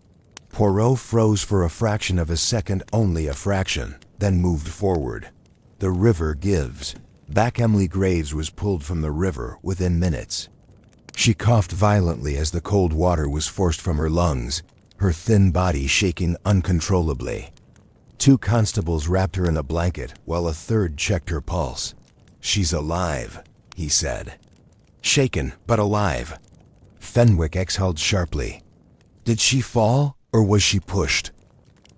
Poirot froze for a fraction of a second, only a fraction, then moved forward. The river gives. Back. Emily Graves was pulled from the river within minutes. She coughed violently as the cold water was forced from her lungs, her thin body shaking uncontrollably. Two constables wrapped her in a blanket while a third checked her pulse. "She's alive," he said. "Shaken, but alive." Fenwick exhaled sharply. "Did she fall, or was she pushed?"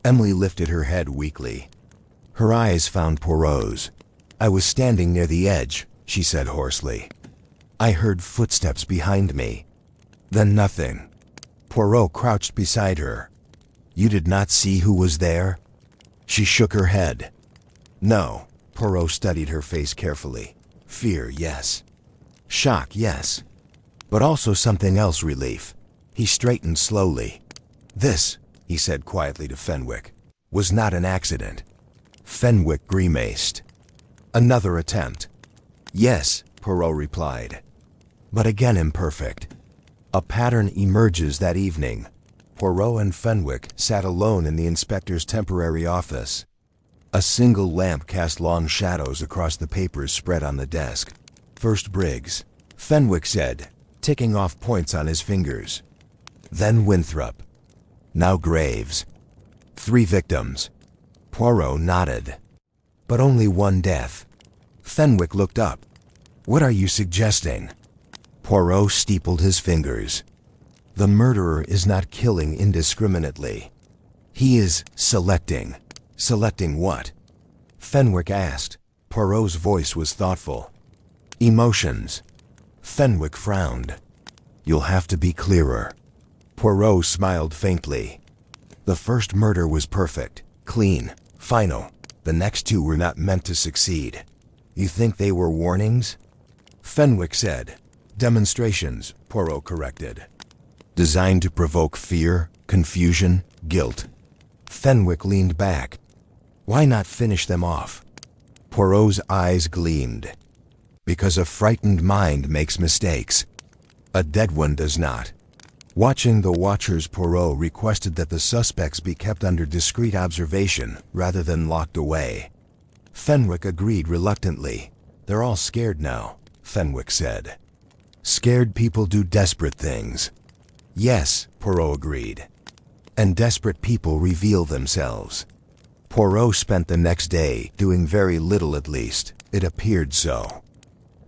Emily lifted her head weakly. Her eyes found Poirot's. "I was standing near the edge," she said hoarsely. "I heard footsteps behind me. Then nothing." Poirot crouched beside her. "You did not see who was there?" She shook her head. "No." Poirot studied her face carefully. "Fear, yes. Shock, yes. But also something else, relief." He straightened slowly. "This," he said quietly to Fenwick, "was not an accident." Fenwick grimaced. "Another attempt." "Yes," Poirot replied, "but again imperfect." A pattern emerges that evening. Poirot and Fenwick sat alone in the inspector's temporary office. A single lamp cast long shadows across the papers spread on the desk. "First Briggs," Fenwick said, ticking off points on his fingers. "Then Winthrop. Now Graves. 3 victims." Poirot nodded. "But only one death." Fenwick looked up. "What are you suggesting?" Poirot steepled his fingers. "The murderer is not killing indiscriminately. He is selecting." "Selecting what?" Fenwick asked. Poirot's voice was thoughtful. "Emotions." Fenwick frowned. "You'll have to be clearer." Poirot smiled faintly. "The first murder was perfect, clean, final. The next 2 were not meant to succeed." "You think they were warnings?" Fenwick said. "Demonstrations," Poirot corrected. "Designed to provoke fear, confusion, guilt." Fenwick leaned back. "Why not finish them off?" Poirot's eyes gleamed. "Because a frightened mind makes mistakes. A dead one does not." Watching the watchers, Poirot requested that the suspects be kept under discreet observation rather than locked away. Fenwick agreed reluctantly. "They're all scared now," Fenwick said. "Scared people do desperate things." "Yes," Poirot agreed. "And desperate people reveal themselves." Poirot spent the next day doing very little, at least. It appeared so.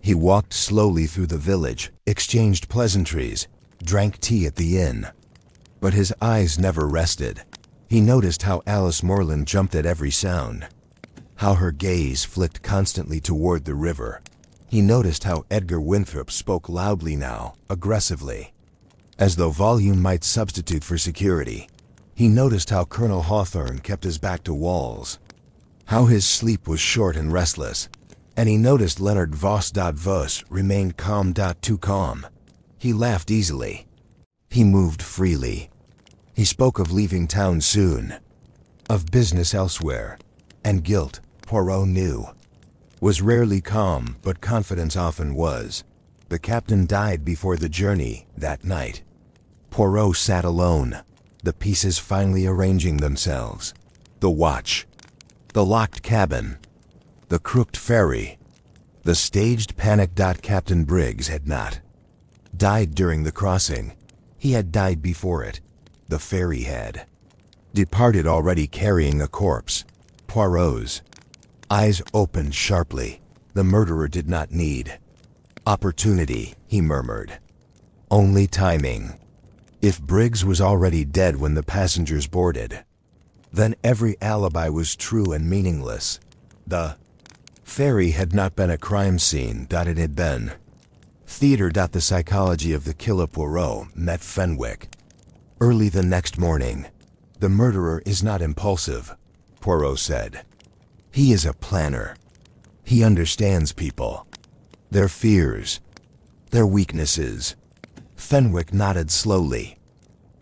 He walked slowly through the village, exchanged pleasantries, drank tea at the inn. But his eyes never rested. He noticed how Alice Morland jumped at every sound, how her gaze flicked constantly toward the river. He noticed how Edgar Winthrop spoke loudly now, aggressively, as though volume might substitute for security. He noticed how Colonel Hawthorne kept his back to walls, how his sleep was short and restless, and he noticed Leonard Voss remained calm. Too calm. He laughed easily. He moved freely. He spoke of leaving town soon, of business elsewhere, and guilt, Poirot knew, was rarely calm, but confidence often was. The captain died before the journey that night. Poirot sat alone, the pieces finally arranging themselves. The watch, the locked cabin, the crooked ferry, the staged panic. Captain Briggs had not died during the crossing. He had died before it. The ferry had departed already, carrying a corpse. Poirot's eyes opened sharply. The murderer did not need opportunity, he murmured. Only timing. If Briggs was already dead when the passengers boarded, then every alibi was true and meaningless. The ferry had not been a crime scene. It had been theater. The psychology of the killer. Poirot met Fenwick early the next morning. The murderer is not impulsive, Poirot said. He is a planner. He understands people, their fears, their weaknesses. Fenwick nodded slowly.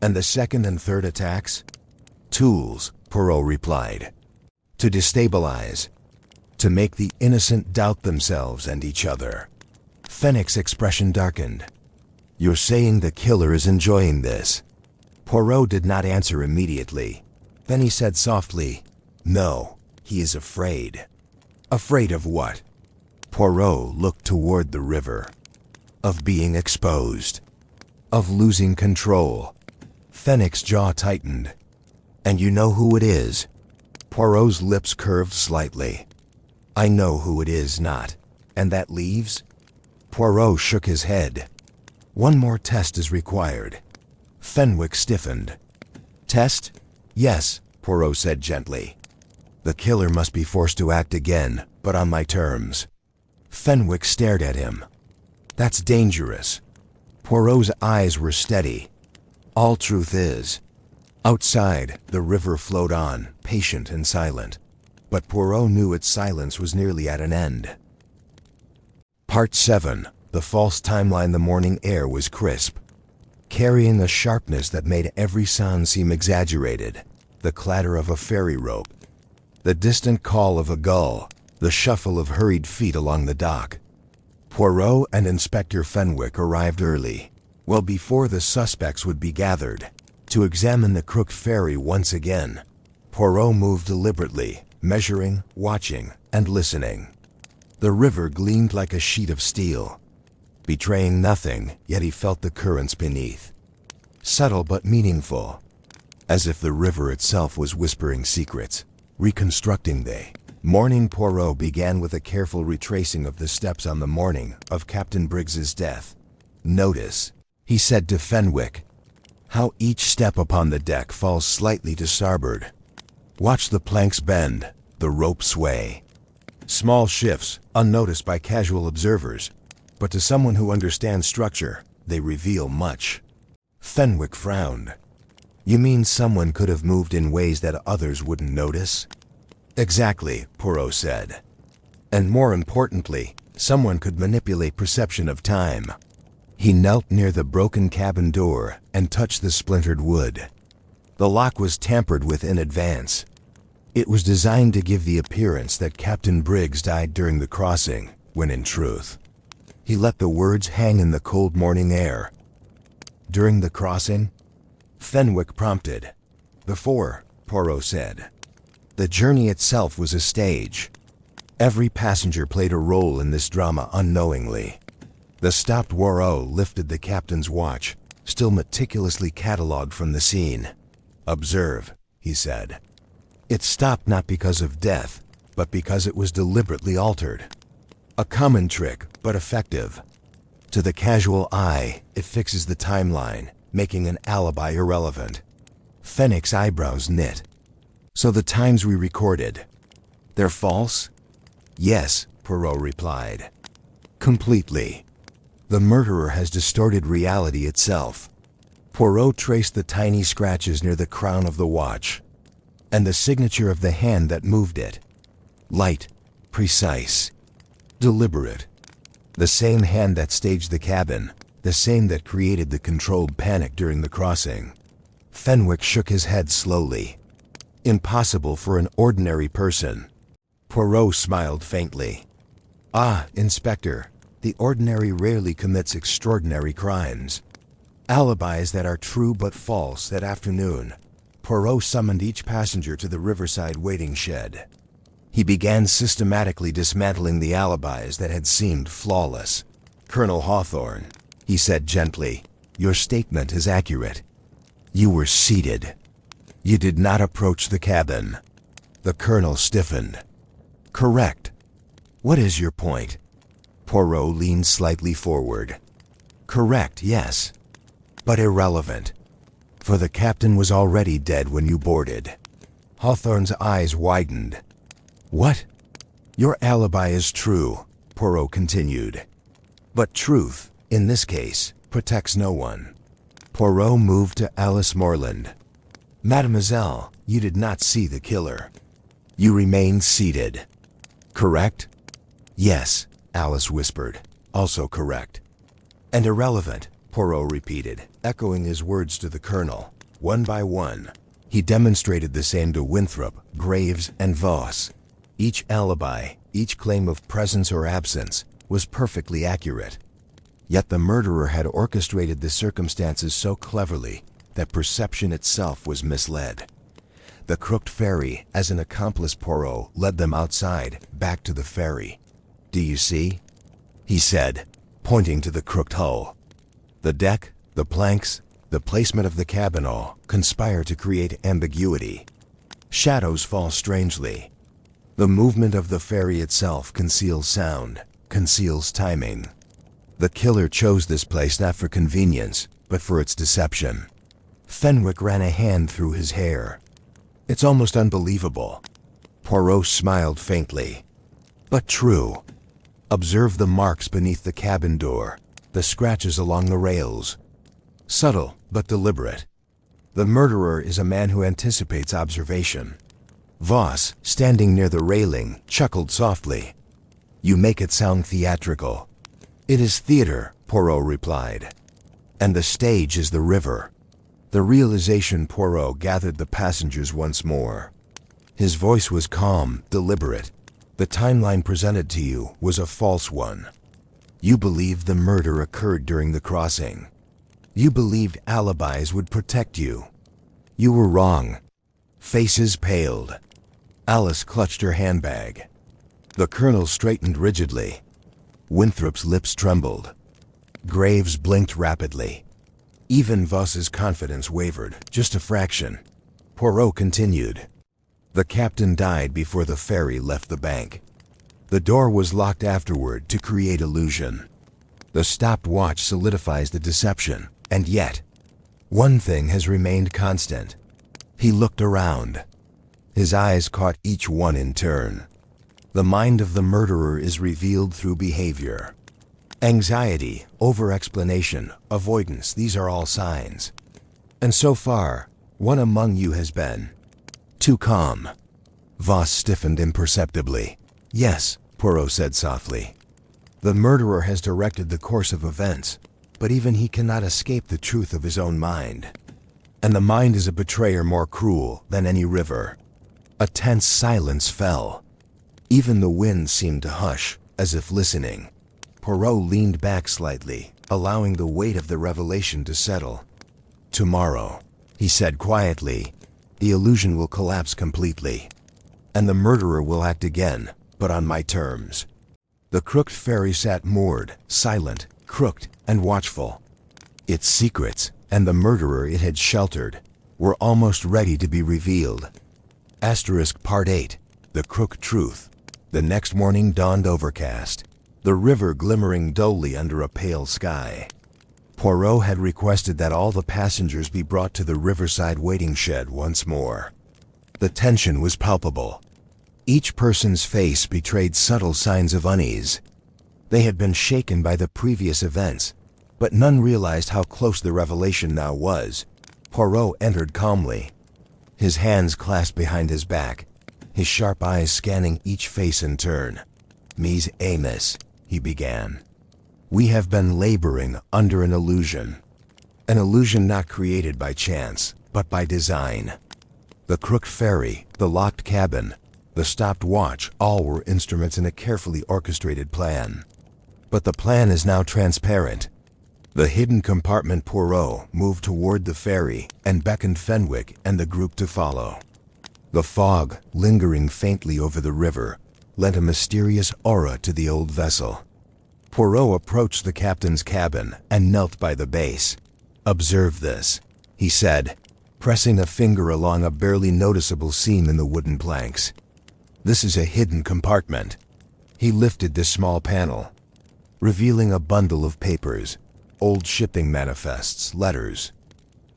And the second and third attacks? Tools, Poirot replied. To destabilize, to make the innocent doubt themselves and each other. Fenwick's expression darkened. You're saying the killer is enjoying this? Poirot did not answer immediately. Then he said softly, no, he is afraid. Afraid of what? Poirot looked toward the river. Of being exposed. Of losing control. Fenwick's jaw tightened. And you know who it is? Poirot's lips curved slightly. I know who it is, not. And that leaves? Poirot shook his head. One more test is required. Fenwick stiffened. Test? Yes, Poirot said gently. The killer must be forced to act again, but on my terms. Fenwick stared at him. That's dangerous. Poirot's eyes were steady. All truth is, outside, the river flowed on, patient and silent. But Poirot knew its silence was nearly at an end. Part 7. The false timeline. The morning air was crisp, carrying a sharpness that made every sound seem exaggerated. The clatter of a ferry rope, the distant call of a gull, the shuffle of hurried feet along the dock. Poirot and Inspector Fenwick arrived early, well before the suspects would be gathered, to examine the crooked ferry once again. Poirot moved deliberately, measuring, watching, and listening. The river gleamed like a sheet of steel, betraying nothing, yet he felt the currents beneath. Subtle but meaningful, as if the river itself was whispering secrets, reconstructing the morning. Poirot began with a careful retracing of the steps on the morning of Captain Briggs's death. Notice, he said to Fenwick, how each step upon the deck falls slightly to starboard. Watch the planks bend, the rope sway. Small shifts, unnoticed by casual observers, but to someone who understands structure, they reveal much. Fenwick frowned. You mean someone could have moved in ways that others wouldn't notice? Exactly, Poirot said. And more importantly, someone could manipulate perception of time. He knelt near the broken cabin door and touched the splintered wood. The lock was tampered with in advance. It was designed to give the appearance that Captain Briggs died during the crossing, when in truth, he let the words hang in the cold morning air. During the crossing? Fenwick prompted. Before, Poirot said. The journey itself was a stage. Every passenger played a role in this drama unknowingly. The stopped Poirot lifted the captain's watch, still meticulously catalogued from the scene. Observe, he said. It stopped not because of death, but because it was deliberately altered. A common trick, but effective. To the casual eye, it fixes the timeline, making an alibi irrelevant. Fenwick's eyebrows knit. So the times we recorded, they're false? Yes, Poirot replied. Completely. The murderer has distorted reality itself. Poirot traced the tiny scratches near the crown of the watch, and the signature of the hand that moved it. Light, precise, deliberate. The same hand that staged the cabin, the same that created the controlled panic during the crossing. Fenwick shook his head slowly. Impossible for an ordinary person. Poirot smiled faintly. Ah, Inspector, the ordinary rarely commits extraordinary crimes. Alibis that are true but false. That afternoon, Poirot summoned each passenger to the riverside waiting shed. He began systematically dismantling the alibis that had seemed flawless. "Colonel Hawthorne," he said gently, "your statement is accurate. You were seated. You did not approach the cabin." The colonel stiffened. "Correct. What is your point?" Poirot leaned slightly forward. "Correct, yes. But irrelevant. For the captain was already dead when you boarded." Hawthorne's eyes widened. "What?" "Your alibi is true," Poirot continued. "But truth, in this case, protects no one." Poirot moved to Alice Morland. "Mademoiselle, you did not see the killer. You remained seated. Correct?" "Yes," Alice whispered. "Also correct." "And irrelevant," Poirot repeated, echoing his words to the colonel. One by one, he demonstrated the same to Winthrop, Graves, and Voss. Each alibi, each claim of presence or absence, was perfectly accurate. Yet the murderer had orchestrated the circumstances so cleverly that perception itself was misled. The Crooked Ferry, as an accomplice, Poirot led them outside, back to the ferry. "Do you see?" he said, pointing to the crooked hull. "The deck, the planks, the placement of the cabin all conspire to create ambiguity. Shadows fall strangely. The movement of the ferry itself conceals sound, conceals timing. The killer chose this place not for convenience, but for its deception." Fenwick ran a hand through his hair. "It's almost unbelievable." Poirot smiled faintly. "But true. Observe the marks beneath the cabin door, the scratches along the rails. Subtle, but deliberate. The murderer is a man who anticipates observation." Voss, standing near the railing, chuckled softly. "You make it sound theatrical." "It is theater," Poirot replied. "And the stage is the river." The realization Poirot gathered the passengers once more. His voice was calm, deliberate. "The timeline presented to you was a false one. You believed the murder occurred during the crossing. You believed alibis would protect you. You were wrong." Faces paled. Alice clutched her handbag. The colonel straightened rigidly. Winthrop's lips trembled. Graves blinked rapidly. Even Voss's confidence wavered, just a fraction. Poirot continued. "The captain died before the ferry left the bank. The door was locked afterward to create illusion. The stopped watch solidifies the deception, and yet, one thing has remained constant." He looked around. His eyes caught each one in turn. The mind of the murderer is revealed through behavior. Anxiety, over-explanation, avoidance, these are all signs. And so far, one among you has been too calm. Voss stiffened imperceptibly. "Yes," Poirot said softly. "The murderer has directed the course of events, but even he cannot escape the truth of his own mind. And the mind is a betrayer more cruel than any river." A tense silence fell. Even the wind seemed to hush, as if listening. Poirot leaned back slightly, allowing the weight of the revelation to settle. "Tomorrow," he said quietly, "the illusion will collapse completely. And the murderer will act again, but on my terms." The Crooked Ferry sat moored, silent, crooked, and watchful. Its secrets, and the murderer it had sheltered, were almost ready to be revealed. Part 8. The Crooked Truth. The next morning dawned overcast, the river glimmering dully under a pale sky. Poirot had requested that all the passengers be brought to the riverside waiting shed once more. The tension was palpable. Each person's face betrayed subtle signs of unease. They had been shaken by the previous events, but none realized how close the revelation now was. Poirot entered calmly, his hands clasped behind his back, his sharp eyes scanning each face in turn. "Mes amis," he began. "We have been laboring under an illusion not created by chance, but by design. The crooked ferry, the locked cabin, the stopped watch, all were instruments in a carefully orchestrated plan. But the plan is now transparent." The hidden compartment Poirot moved toward the ferry and beckoned Fenwick and the group to follow. The fog, lingering faintly over the river, lent a mysterious aura to the old vessel. Poirot approached the captain's cabin and knelt by the base. "Observe this," he said, pressing a finger along a barely noticeable seam in the wooden planks. "This is a hidden compartment." He lifted the small panel, revealing a bundle of papers, old shipping manifests, letters,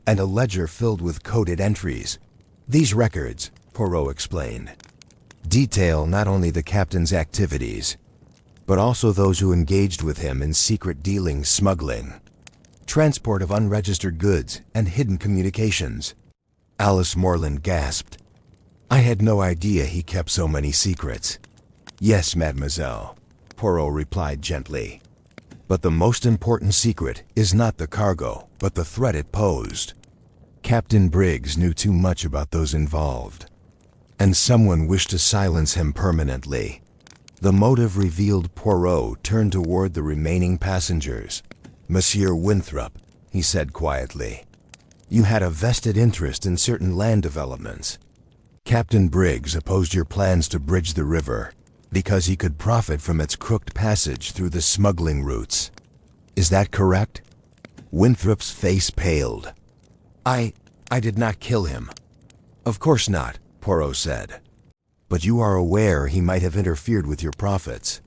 and a ledger filled with coded entries. "These records," Poirot explained, "detail not only the captain's activities, but also those who engaged with him in secret dealings, smuggling, transport of unregistered goods, and hidden communications." Alice Morland gasped. "I had no idea he kept so many secrets." "Yes, mademoiselle," Poirot replied gently. "But the most important secret is not the cargo, but the threat it posed. Captain Briggs knew too much about those involved, and someone wished to silence him permanently." The motive revealed, Poirot turned toward the remaining passengers. "Monsieur Winthrop," he said quietly, "you had a vested interest in certain land developments. Captain Briggs opposed your plans to bridge the river because he could profit from its crooked passage through the smuggling routes. Is that correct?" Winthrop's face paled. I did not kill him." "Of course not," Poirot said. "But you are aware he might have interfered with your profits.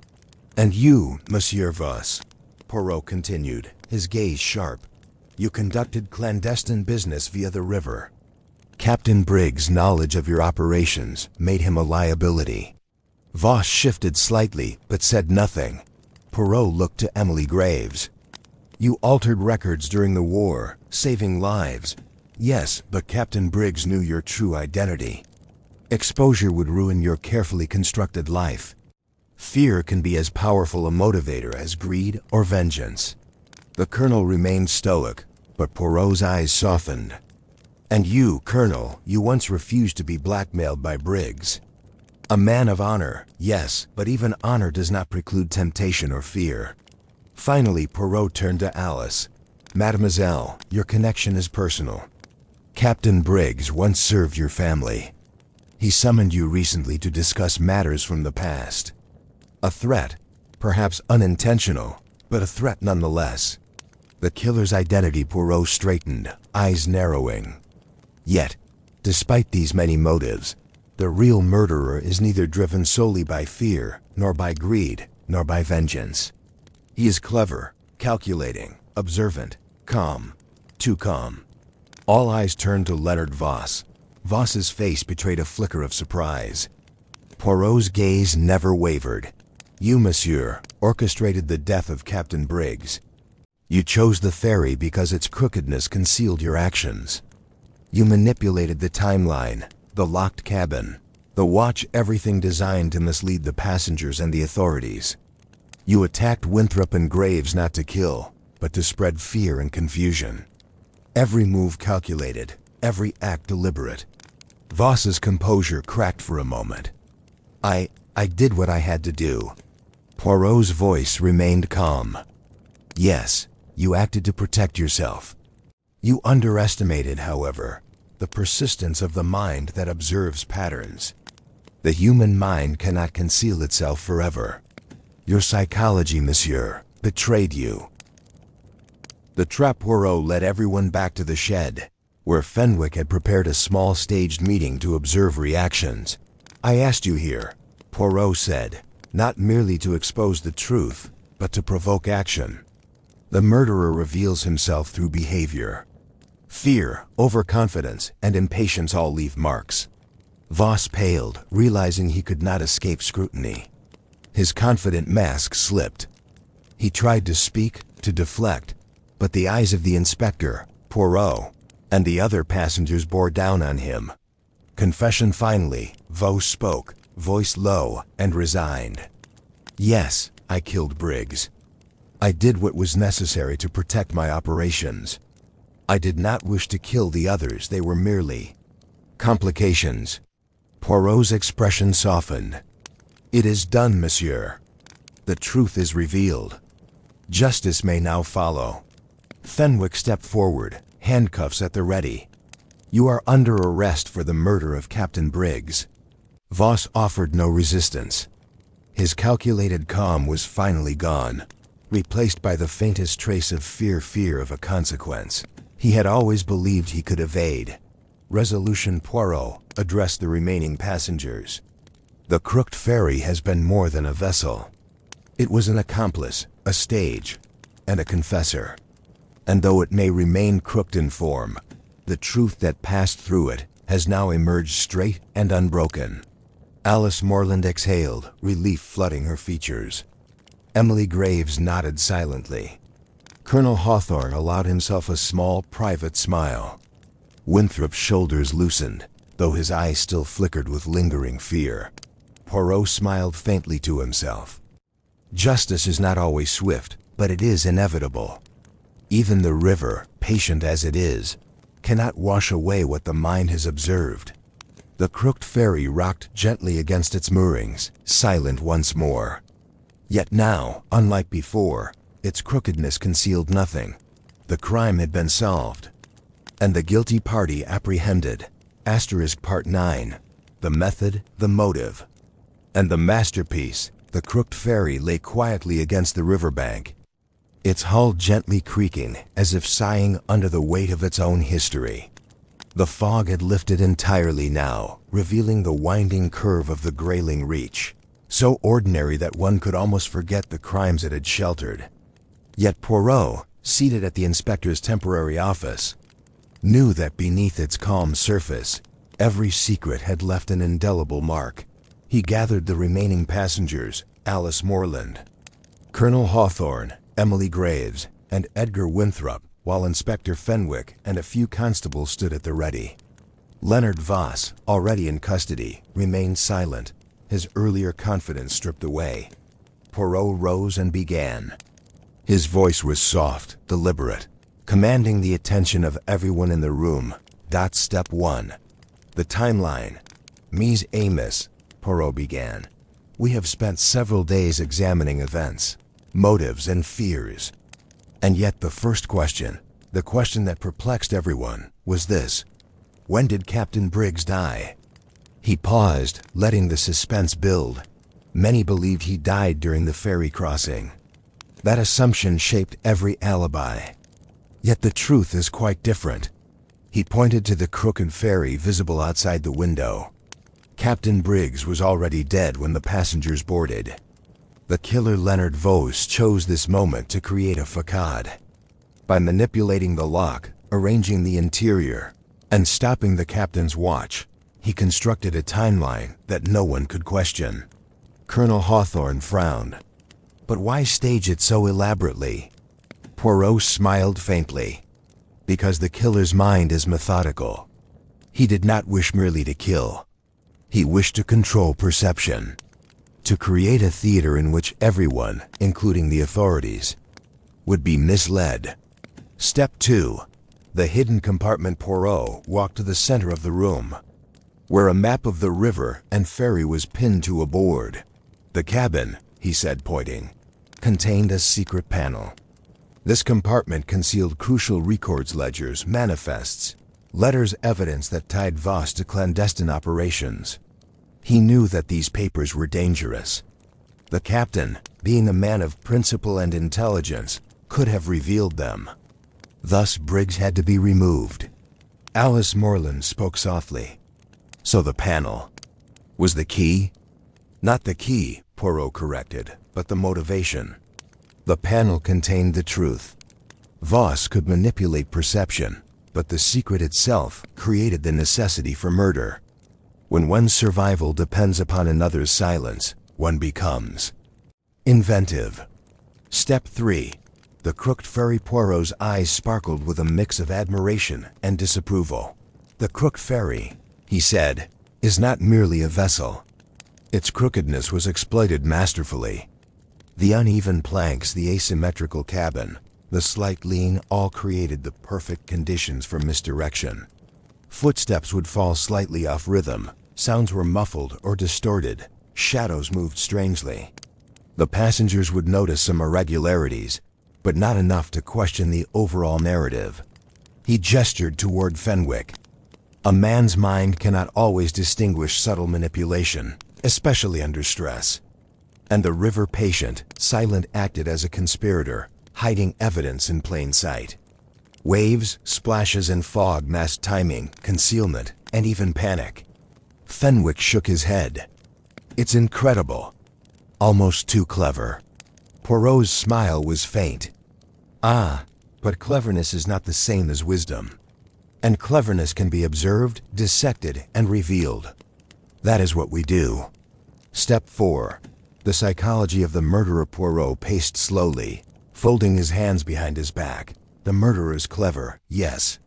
And you, Monsieur Voss," Poirot continued, his gaze sharp, "you conducted clandestine business via the river. Captain Briggs' knowledge of your operations made him a liability." Voss shifted slightly, but said nothing. Poirot looked to Emily Graves. "You altered records during the war, saving lives. Yes, but Captain Briggs knew your true identity. Exposure would ruin your carefully constructed life. Fear can be as powerful a motivator as greed or vengeance." The colonel remained stoic, but Poirot's eyes softened. "And you, Colonel, you once refused to be blackmailed by Briggs. A man of honor, yes, but even honor does not preclude temptation or fear." Finally, Poirot turned to Alice. "Mademoiselle, your connection is personal. Captain Briggs once served your family. He summoned you recently to discuss matters from the past. A threat, perhaps unintentional, but a threat nonetheless." The killer's identity Poirot straightened, eyes narrowing. Yet, despite these many motives, the real murderer is neither driven solely by fear, nor by greed, nor by vengeance. He is clever, calculating, observant, calm, too calm. All eyes turned to Leonard Voss. Voss's face betrayed a flicker of surprise. Poirot's gaze never wavered. "You, monsieur, orchestrated the death of Captain Briggs. You chose the ferry because its crookedness concealed your actions. You manipulated the timeline, the locked cabin, the watch, everything designed to mislead the passengers and the authorities. You attacked Winthrop and Graves not to kill, but to spread fear and confusion. Every move calculated, every act deliberate." Voss's composure cracked for a moment. I did what I had to do." Poirot's voice remained calm. "Yes, you acted to protect yourself. You underestimated, however, the persistence of the mind that observes patterns. The human mind cannot conceal itself forever. Your psychology, monsieur, betrayed you." The trap Poirot led everyone back to the shed, where Fenwick had prepared a small staged meeting to observe reactions. "I asked you here," Poirot said, "not merely to expose the truth, but to provoke action. The murderer reveals himself through behavior. Fear, overconfidence, and impatience all leave marks." Voss paled, realizing he could not escape scrutiny. His confident mask slipped. He tried to speak, to deflect, but the eyes of the inspector, Poirot, and the other passengers bore down on him. Confession finally, Vos spoke, voice low and resigned. Yes, I killed Briggs. I did what was necessary to protect my operations. I did not wish to kill the others, they were merely complications. Poirot's expression softened. It is done, monsieur. The truth is revealed. Justice may now follow. Fenwick stepped forward, handcuffs at the ready. You are under arrest for the murder of Captain Briggs. Vos offered no resistance. His calculated calm was finally gone, replaced by the faintest trace of fear of a consequence. He had always believed he could evade. Resolution. Poirot addressed the remaining passengers. The Crooked Ferry has been more than a vessel. It was an accomplice, a stage, and a confessor. And though it may remain crooked in form, the truth that passed through it has now emerged straight and unbroken. Alice Morland exhaled, relief flooding her features. Emily Graves nodded silently. Colonel Hawthorne allowed himself a small, private smile. Winthrop's shoulders loosened, though his eyes still flickered with lingering fear. Poirot smiled faintly to himself. Justice is not always swift, but it is inevitable. Even the river, patient as it is, cannot wash away what the mind has observed. The Crooked Ferry rocked gently against its moorings, silent once more. Yet now, unlike before, its crookedness concealed nothing. The crime had been solved, and the guilty party apprehended. Part 9. The method, the motive, and the masterpiece. The Crooked Ferry lay quietly against the riverbank, its hull gently creaking as if sighing under the weight of its own history. The fog had lifted entirely now, revealing the winding curve of the Grayling Reach, so ordinary that one could almost forget the crimes it had sheltered. Yet Poirot, seated at the inspector's temporary office, knew that beneath its calm surface, every secret had left an indelible mark. He gathered the remaining passengers, Alice Morland, Colonel Hawthorne, Emily Graves, and Edgar Winthrop, while Inspector Fenwick and a few constables stood at the ready. Leonard Vos, already in custody, remained silent, his earlier confidence stripped away. Poirot rose and began. His voice was soft, deliberate, commanding the attention of everyone in the room. Step 1. The timeline. Ms. Amos, Poirot began. We have spent several days examining events, motives, and fears. And yet the first question, the question that perplexed everyone, was this: when did Captain Briggs die? He paused, letting the suspense build. Many believed he died during the ferry crossing. That assumption shaped every alibi. Yet the truth is quite different. He pointed to the Crooked Ferry visible outside the window. Captain Briggs was already dead when the passengers boarded. The killer Leonard Vos chose this moment to create a facade. By manipulating the lock, arranging the interior, and stopping the captain's watch, he constructed a timeline that no one could question. Colonel Hawthorne frowned. But why stage it so elaborately? Poirot smiled faintly. Because the killer's mind is methodical. He did not wish merely to kill. He wished to control perception. To create a theater in which everyone, including the authorities, would be misled. Step 2. The hidden compartment. Poirot walked to the center of the room, where a map of the river and ferry was pinned to a board. The cabin, he said, pointing, contained a secret panel. This compartment concealed crucial records, ledgers, manifests, letters, evidence that tied Vos to clandestine operations. He knew that these papers were dangerous. The captain, being a man of principle and intelligence, could have revealed them. Thus Briggs had to be removed. Alice Morland spoke softly. So the panel was the key? Not the key, Poirot corrected, but the motivation. The panel contained the truth. Vos could manipulate perception, but the secret itself created the necessity for murder. When one's survival depends upon another's silence, one becomes inventive. Step 3. The Crooked Ferry. Poirot's eyes sparkled with a mix of admiration and disapproval. The Crooked Ferry, he said, is not merely a vessel. Its crookedness was exploited masterfully. The uneven planks, the asymmetrical cabin, the slight lean all created the perfect conditions for misdirection. Footsteps would fall slightly off rhythm, sounds were muffled or distorted, shadows moved strangely. The passengers would notice some irregularities, but not enough to question the overall narrative. He gestured toward Fenwick. A man's mind cannot always distinguish subtle manipulation, especially under stress. And the river patient, silent, acted as a conspirator, hiding evidence in plain sight. Waves, splashes, and fog masked timing, concealment, and even panic. Fenwick shook his head. It's incredible. Almost too clever. Poirot's smile was faint. Ah, but cleverness is not the same as wisdom. And cleverness can be observed, dissected, and revealed. That is what we do. Step 4. The psychology of the murderer. Poirot paced slowly, folding his hands behind his back. The murderer is clever, yes.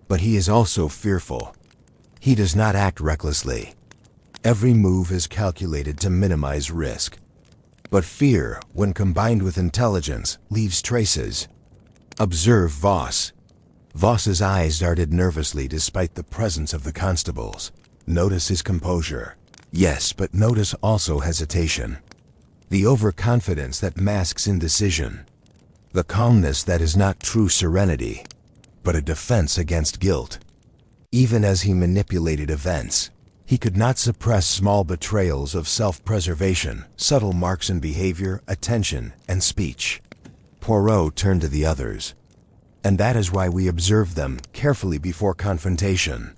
But he is also fearful. He does not act recklessly. Every move is calculated to minimize risk. But fear, when combined with intelligence, leaves traces. Observe Voss. Voss's eyes darted nervously despite the presence of the constables. Notice his composure. Yes, but notice also hesitation. The overconfidence that masks indecision. The calmness that is not true serenity, but a defense against guilt. Even as he manipulated events, he could not suppress small betrayals of self-preservation, subtle marks in behavior, attention, and speech. Poirot turned to the others. And that is why we observe them carefully before confrontation.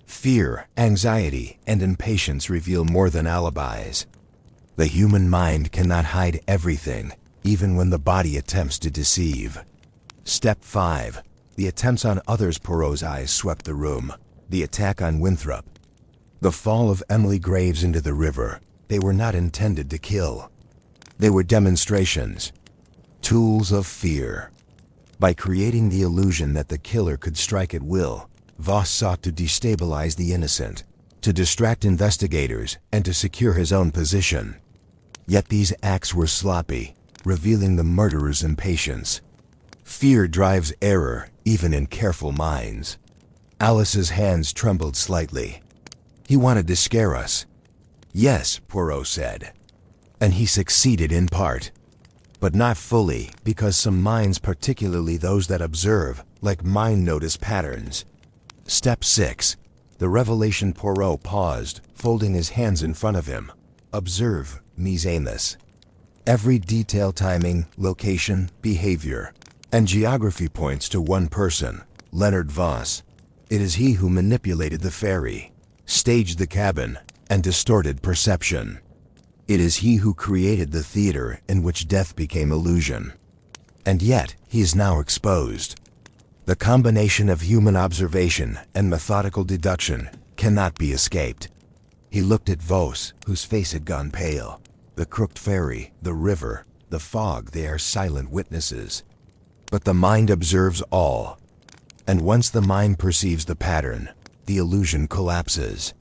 Fear, anxiety, and impatience reveal more than alibis. The human mind cannot hide everything, even when the body attempts to deceive. Step 5. The attempts on others. Poirot's eyes swept the room. The attack on Winthrop. The fall of Emily Graves into the river. They were not intended to kill. They were demonstrations. Tools of fear. By creating the illusion that the killer could strike at will, Voss sought to destabilize the innocent, to distract investigators, and to secure his own position. Yet these acts were sloppy, revealing the murderer's impatience. Fear drives error, even in careful minds. Alice's hands trembled slightly. He wanted to scare us. Yes, Poirot said. And he succeeded in part. But not fully, because some minds, particularly those that observe, like mine, notice patterns. Step 6. The revelation. Poirot paused, folding his hands in front of him. Observe, Ms. Amos. Every detail, timing, location, behavior, and geography points to one person, Leonard Voss. It is he who manipulated the ferry, staged the cabin, and distorted perception. It is he who created the theater in which death became illusion. And yet, he is now exposed. The combination of human observation and methodical deduction cannot be escaped. He looked at Voss, whose face had gone pale. The crooked ferry, the river, the fog, they are silent witnesses. But the mind observes all. And once the mind perceives the pattern, the illusion collapses.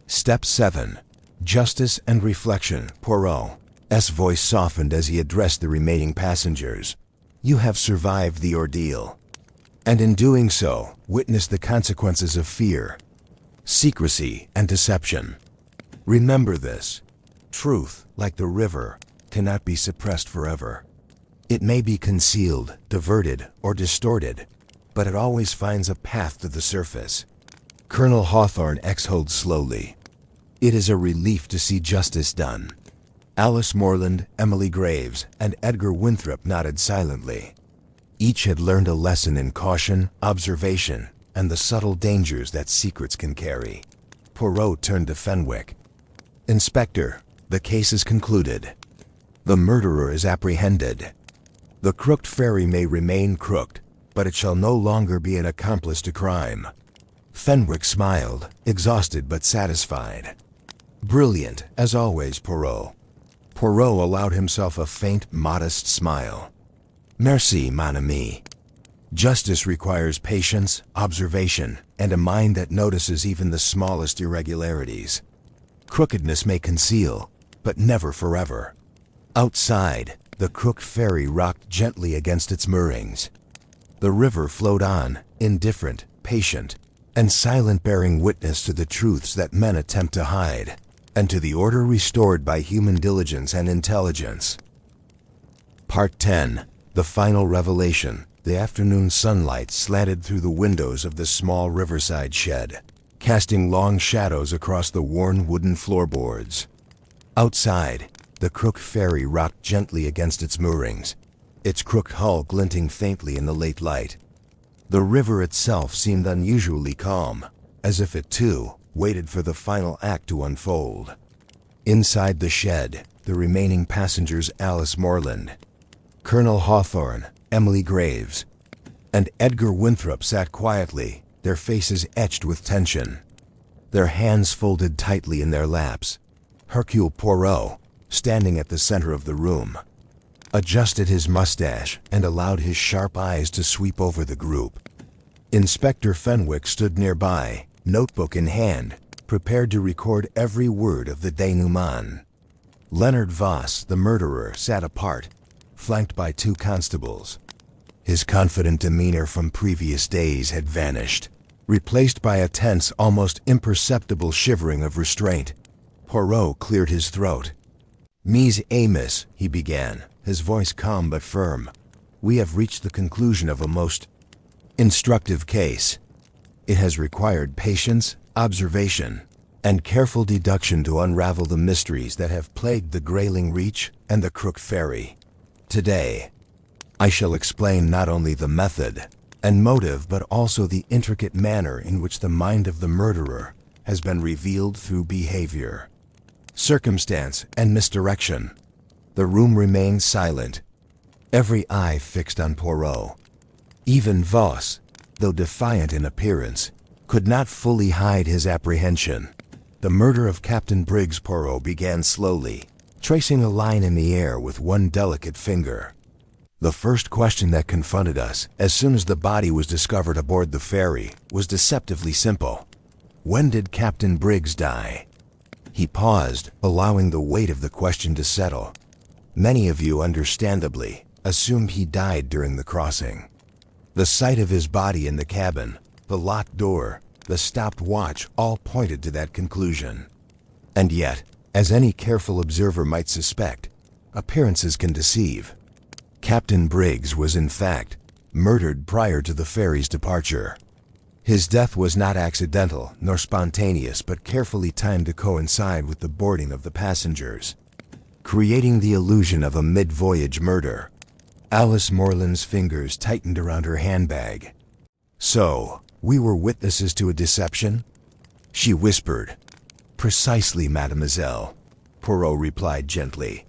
Step 7. Justice and reflection. Poirot's voice softened as he addressed the remaining passengers. You have survived the ordeal. And in doing so, witnessed the consequences of fear, secrecy, and deception. Remember this. Truth, like the river, cannot be suppressed forever. It may be concealed, diverted, or distorted, but it always finds a path to the surface. Colonel Hawthorne exhaled slowly. It is a relief to see justice done. Alice Morland, Emily Graves, and Edgar Winthrop nodded silently. Each had learned a lesson in caution, observation, and the subtle dangers that secrets can carry. Poirot turned to Fenwick. Inspector, the case is concluded. The murderer is apprehended. The crooked ferry may remain crooked, but it shall no longer be an accomplice to crime. Fenwick smiled, exhausted but satisfied. Brilliant, as always, Poirot. Poirot allowed himself a faint, modest smile. Merci, mon ami. Justice requires patience, observation, and a mind that notices even the smallest irregularities. Crookedness may conceal, but never forever. Outside, the Crooked Ferry rocked gently against its moorings. The river flowed on, indifferent, patient, and silent, bearing witness to the truths that men attempt to hide, and to the order restored by human diligence and intelligence. Part 10. The Final Revelation. The afternoon sunlight slanted through the windows of the small riverside shed, casting long shadows across the worn wooden floorboards. Outside, the Crooked Ferry rocked gently against its moorings, its crooked hull glinting faintly in the late light. The river itself seemed unusually calm, as if it too waited for the final act to unfold. Inside the shed, the remaining passengers, Alice Morland, Colonel Hawthorne, Emily Graves, and Edgar Winthrop, sat quietly, their faces etched with tension, their hands folded tightly in their laps. Hercule Poirot, standing at the center of the room, adjusted his mustache and allowed his sharp eyes to sweep over the group. Inspector Fenwick stood nearby, notebook in hand, prepared to record every word of the denouement. Leonard Voss, the murderer, sat apart, flanked by two constables. His confident demeanor from previous days had vanished, replaced by a tense, almost imperceptible shivering of restraint. Poirot cleared his throat. "Mes amis," he began, his voice calm but firm. "We have reached the conclusion of a most instructive case. It has required patience, observation, and careful deduction to unravel the mysteries that have plagued the Grayling Reach and the Crooked Ferry. Today, I shall explain not only the method and motive, but also the intricate manner in which the mind of the murderer has been revealed through behavior, circumstance, and misdirection." The room remained silent, every eye fixed on Poirot. Even Voss, though defiant in appearance, could not fully hide his apprehension. "The murder of Captain Briggs," Poirot began slowly, tracing a line in the air with one delicate finger. "The first question that confronted us, as soon as the body was discovered aboard the ferry, was deceptively simple. When did Captain Briggs die?" He paused, allowing the weight of the question to settle. "Many of you, understandably, assumed he died during the crossing. The sight of his body in the cabin, the locked door, the stopped watch, all pointed to that conclusion. And yet, as any careful observer might suspect, appearances can deceive. Captain Briggs was, in fact, murdered prior to the ferry's departure. His death was not accidental nor spontaneous, but carefully timed to coincide with the boarding of the passengers, creating the illusion of a mid-voyage murder." Alice Morland's fingers tightened around her handbag. "So, we were witnesses to a deception?" she whispered. "Precisely, mademoiselle," Poirot replied gently.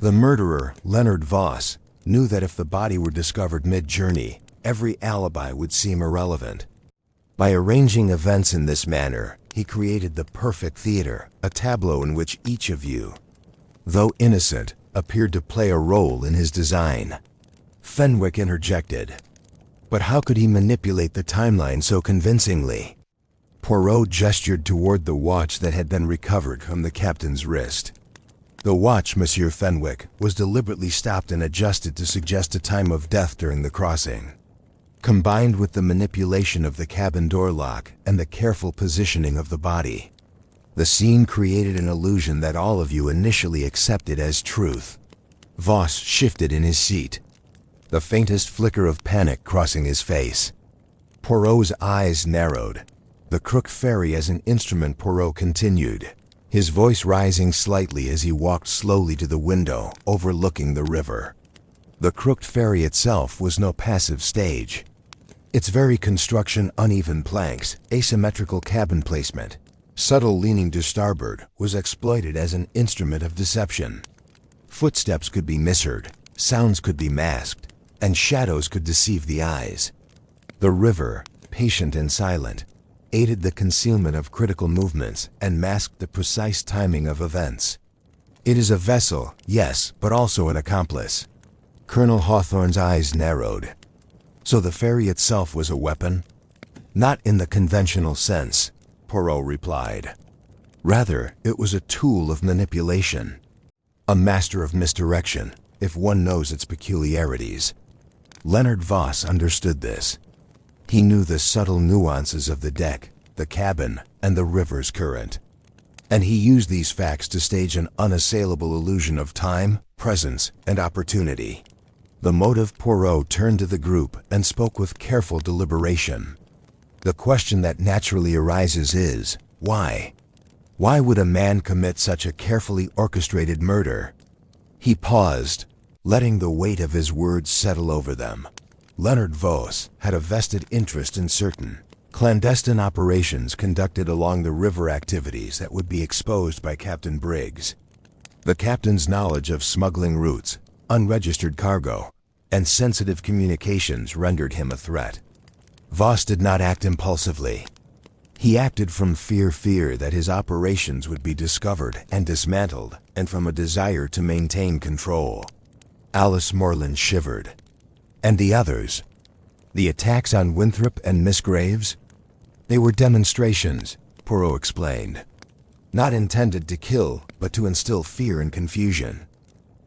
"The murderer, Leonard Voss, knew that if the body were discovered mid-journey, every alibi would seem irrelevant. By arranging events in this manner, he created the perfect theater, a tableau in which each of you, though innocent, appeared to play a role in his design." Fenwick interjected. "But how could he manipulate the timeline so convincingly?" Poirot gestured toward the watch that had been recovered from the captain's wrist. "The watch, Monsieur Fenwick, was deliberately stopped and adjusted to suggest a time of death during the crossing. Combined with the manipulation of the cabin door lock and the careful positioning of the body, the scene created an illusion that all of you initially accepted as truth." Voss shifted in his seat, the faintest flicker of panic crossing his face. Poirot's eyes narrowed. "The Crooked Ferry as an instrument," Poirot continued, his voice rising slightly as he walked slowly to the window overlooking the river. "The Crooked Ferry itself was no passive stage. Its very construction, uneven planks, asymmetrical cabin placement, subtle leaning to starboard, was exploited as an instrument of deception. Footsteps could be misheard, sounds could be masked, and shadows could deceive the eyes. The river, patient and silent, aided the concealment of critical movements and masked the precise timing of events. It is a vessel, yes, but also an accomplice. Colonel Hawthorne's eyes narrowed. So the ferry itself was a weapon? Not in the conventional sense, Poirot replied. Rather, it was a tool of manipulation. A master of misdirection, if one knows its peculiarities. Leonard Voss understood this. He knew the subtle nuances of the deck, the cabin, and the river's current. And he used these facts to stage an unassailable illusion of time, presence, and opportunity. The motive Poirot turned to the group and spoke with careful deliberation. The question that naturally arises is, why? Why would a man commit such a carefully orchestrated murder? He paused, letting the weight of his words settle over them. Leonard Voss had a vested interest in certain clandestine operations conducted along the river, activities that would be exposed by Captain Briggs. The captain's knowledge of smuggling routes, unregistered cargo, and sensitive communications rendered him a threat. Voss did not act impulsively. He acted from fear that his operations would be discovered and dismantled, and from a desire to maintain control. Alice Morland shivered. And the others? The attacks on Winthrop and Miss Graves? They were demonstrations, Poirot explained. Not intended to kill, but to instill fear and confusion.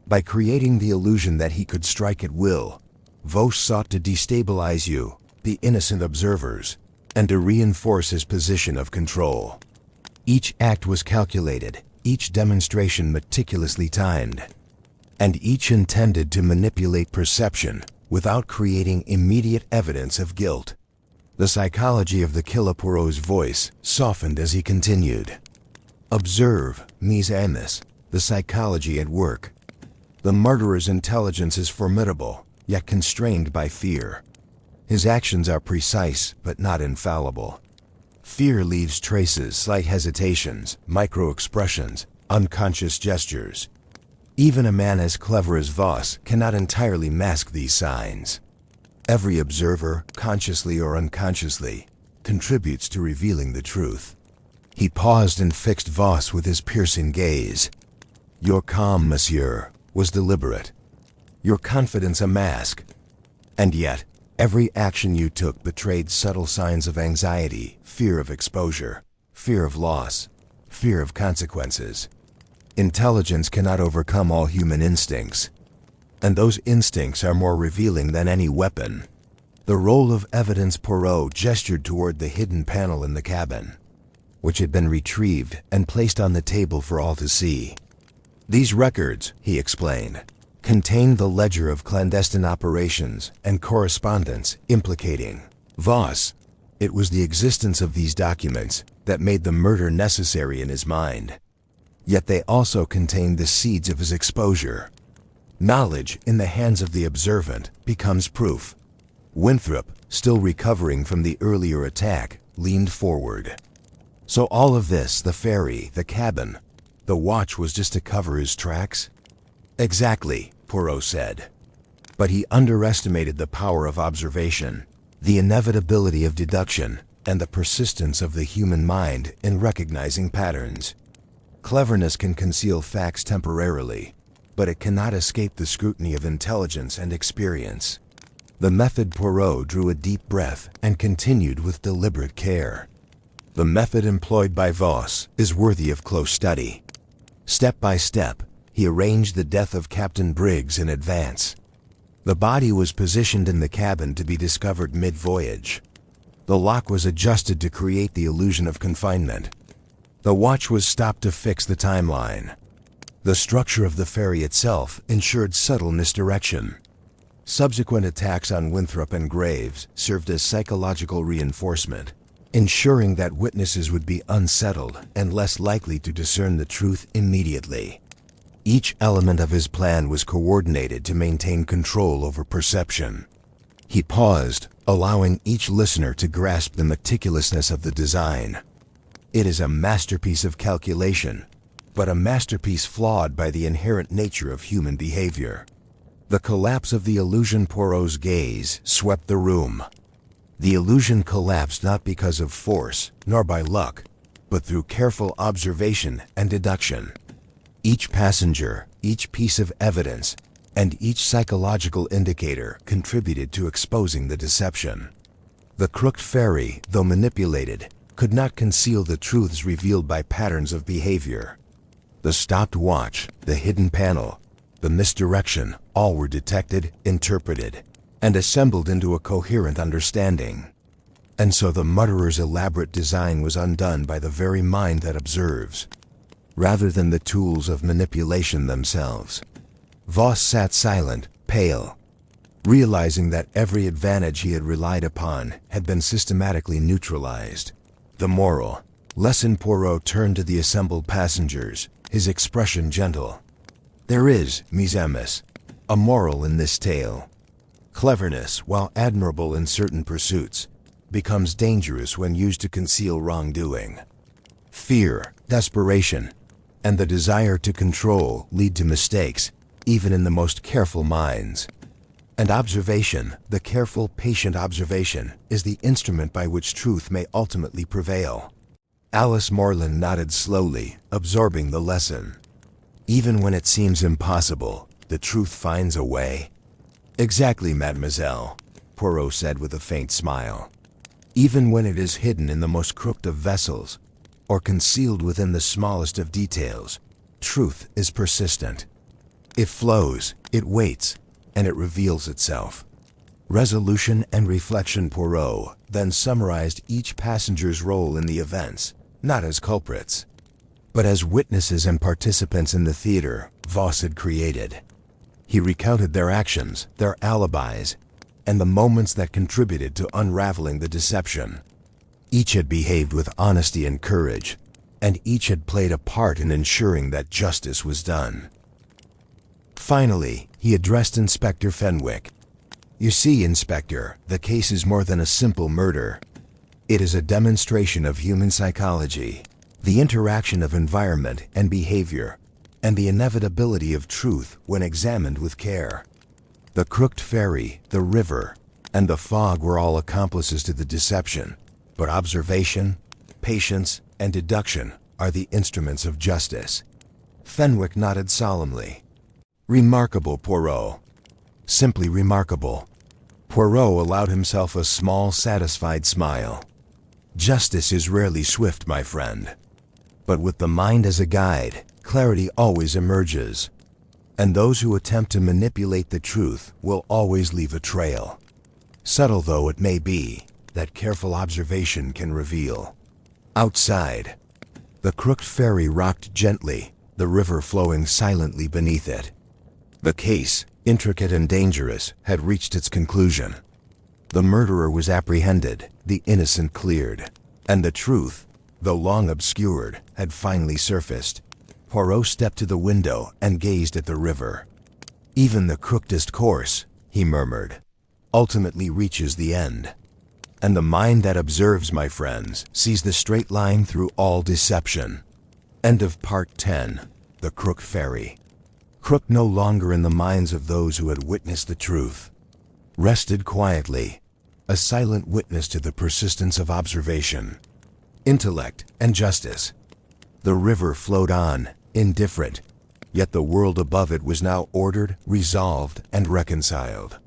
By creating the illusion that he could strike at will, Voss sought to destabilize you, the innocent observers, and to reinforce his position of control. Each act was calculated, each demonstration meticulously timed, and each intended to manipulate perception without creating immediate evidence of guilt. The psychology of the killer. Poirot's voice softened as he continued. Observe, mes amis, the psychology at work. The murderer's intelligence is formidable, yet constrained by fear. His actions are precise, but not infallible. Fear leaves traces, slight hesitations, micro-expressions, unconscious gestures. Even a man as clever as Voss cannot entirely mask these signs. Every observer, consciously or unconsciously, contributes to revealing the truth. He paused and fixed Voss with his piercing gaze. Your calm, monsieur, was deliberate. Your confidence a mask. And yet, every action you took betrayed subtle signs of anxiety, fear of exposure, fear of loss, fear of consequences. Intelligence cannot overcome all human instincts, and those instincts are more revealing than any weapon. The roll of evidence. Poirot gestured toward the hidden panel in the cabin, which had been retrieved and placed on the table for all to see. These records, he explained, contained the ledger of clandestine operations and correspondence implicating Voss. It was the existence of these documents that made the murder necessary in his mind. Yet they also contained the seeds of his exposure. Knowledge in the hands of the observant becomes proof. Winthrop, still recovering from the earlier attack, leaned forward. So all of this, the ferry, the cabin, the watch, was just to cover his tracks? Exactly, Poirot said. But he underestimated the power of observation, the inevitability of deduction, and the persistence of the human mind in recognizing patterns. Cleverness can conceal facts temporarily, but it cannot escape the scrutiny of intelligence and experience. The method. Poirot drew a deep breath and continued with deliberate care. The method employed by Voss is worthy of close study. Step by step, he arranged the death of Captain Briggs in advance. The body was positioned in the cabin to be discovered mid-voyage. The lock was adjusted to create the illusion of confinement. The watch was stopped to fix the timeline. The structure of the ferry itself ensured subtle misdirection. Subsequent attacks on Winthrop and Graves served as psychological reinforcement, ensuring that witnesses would be unsettled and less likely to discern the truth immediately. Each element of his plan was coordinated to maintain control over perception. He paused, allowing each listener to grasp the meticulousness of the design. It is a masterpiece of calculation, but a masterpiece flawed by the inherent nature of human behavior. The collapse of the illusion. Poirot's gaze swept the room. The illusion collapsed not because of force, nor by luck, but through careful observation and deduction. Each passenger, each piece of evidence, and each psychological indicator contributed to exposing the deception. The Crooked Ferry, though manipulated, could not conceal the truths revealed by patterns of behavior. The stopped watch, the hidden panel, the misdirection, all were detected, interpreted, and assembled into a coherent understanding. And so the murderer's elaborate design was undone by the very mind that observes, rather than the tools of manipulation themselves. Voss sat silent, pale, realizing that every advantage he had relied upon had been systematically neutralized. The moral lesson. Poirot turned to the assembled passengers, his expression gentle. There is, mes amis, a moral in this tale. Cleverness, while admirable in certain pursuits, becomes dangerous when used to conceal wrongdoing. Fear, desperation, and the desire to control lead to mistakes, even in the most careful minds. And observation, the careful, patient observation, is the instrument by which truth may ultimately prevail. Alice Morland nodded slowly, absorbing the lesson. Even when it seems impossible, the truth finds a way. Exactly, mademoiselle, Poirot said with a faint smile. Even when it is hidden in the most crooked of vessels, or concealed within the smallest of details, truth is persistent. It flows, it waits, and it reveals itself. Resolution and reflection. Poirot then summarized each passenger's role in the events, not as culprits, but as witnesses and participants in the theater Voss had created. He recounted their actions, their alibis, and the moments that contributed to unraveling the deception. Each had behaved with honesty and courage, and each had played a part in ensuring that justice was done. Finally, he addressed Inspector Fenwick. You see, Inspector, the case is more than a simple murder. It is a demonstration of human psychology, the interaction of environment and behavior, and the inevitability of truth when examined with care. The Crooked Ferry, the river, and the fog were all accomplices to the deception, but observation, patience, and deduction are the instruments of justice. Fenwick nodded solemnly. Remarkable, Poirot. Simply remarkable. Poirot allowed himself a small, satisfied smile. Justice is rarely swift, my friend. But with the mind as a guide, clarity always emerges. And those who attempt to manipulate the truth will always leave a trail. Subtle though it may be, that careful observation can reveal. Outside, the Crooked Ferry rocked gently, the river flowing silently beneath it. The case, intricate and dangerous, had reached its conclusion. The murderer was apprehended, the innocent cleared, and the truth, though long obscured, had finally surfaced. Poirot stepped to the window and gazed at the river. Even the crookedest course, he murmured, ultimately reaches the end. And the mind that observes, my friends, sees the straight line through all deception. End of Part 10. The Crooked Ferry. Crook, no longer in the minds of those who had witnessed the truth, rested quietly, a silent witness to the persistence of observation, intellect, and justice. The river flowed on, indifferent, yet the world above it was now ordered, resolved, and reconciled.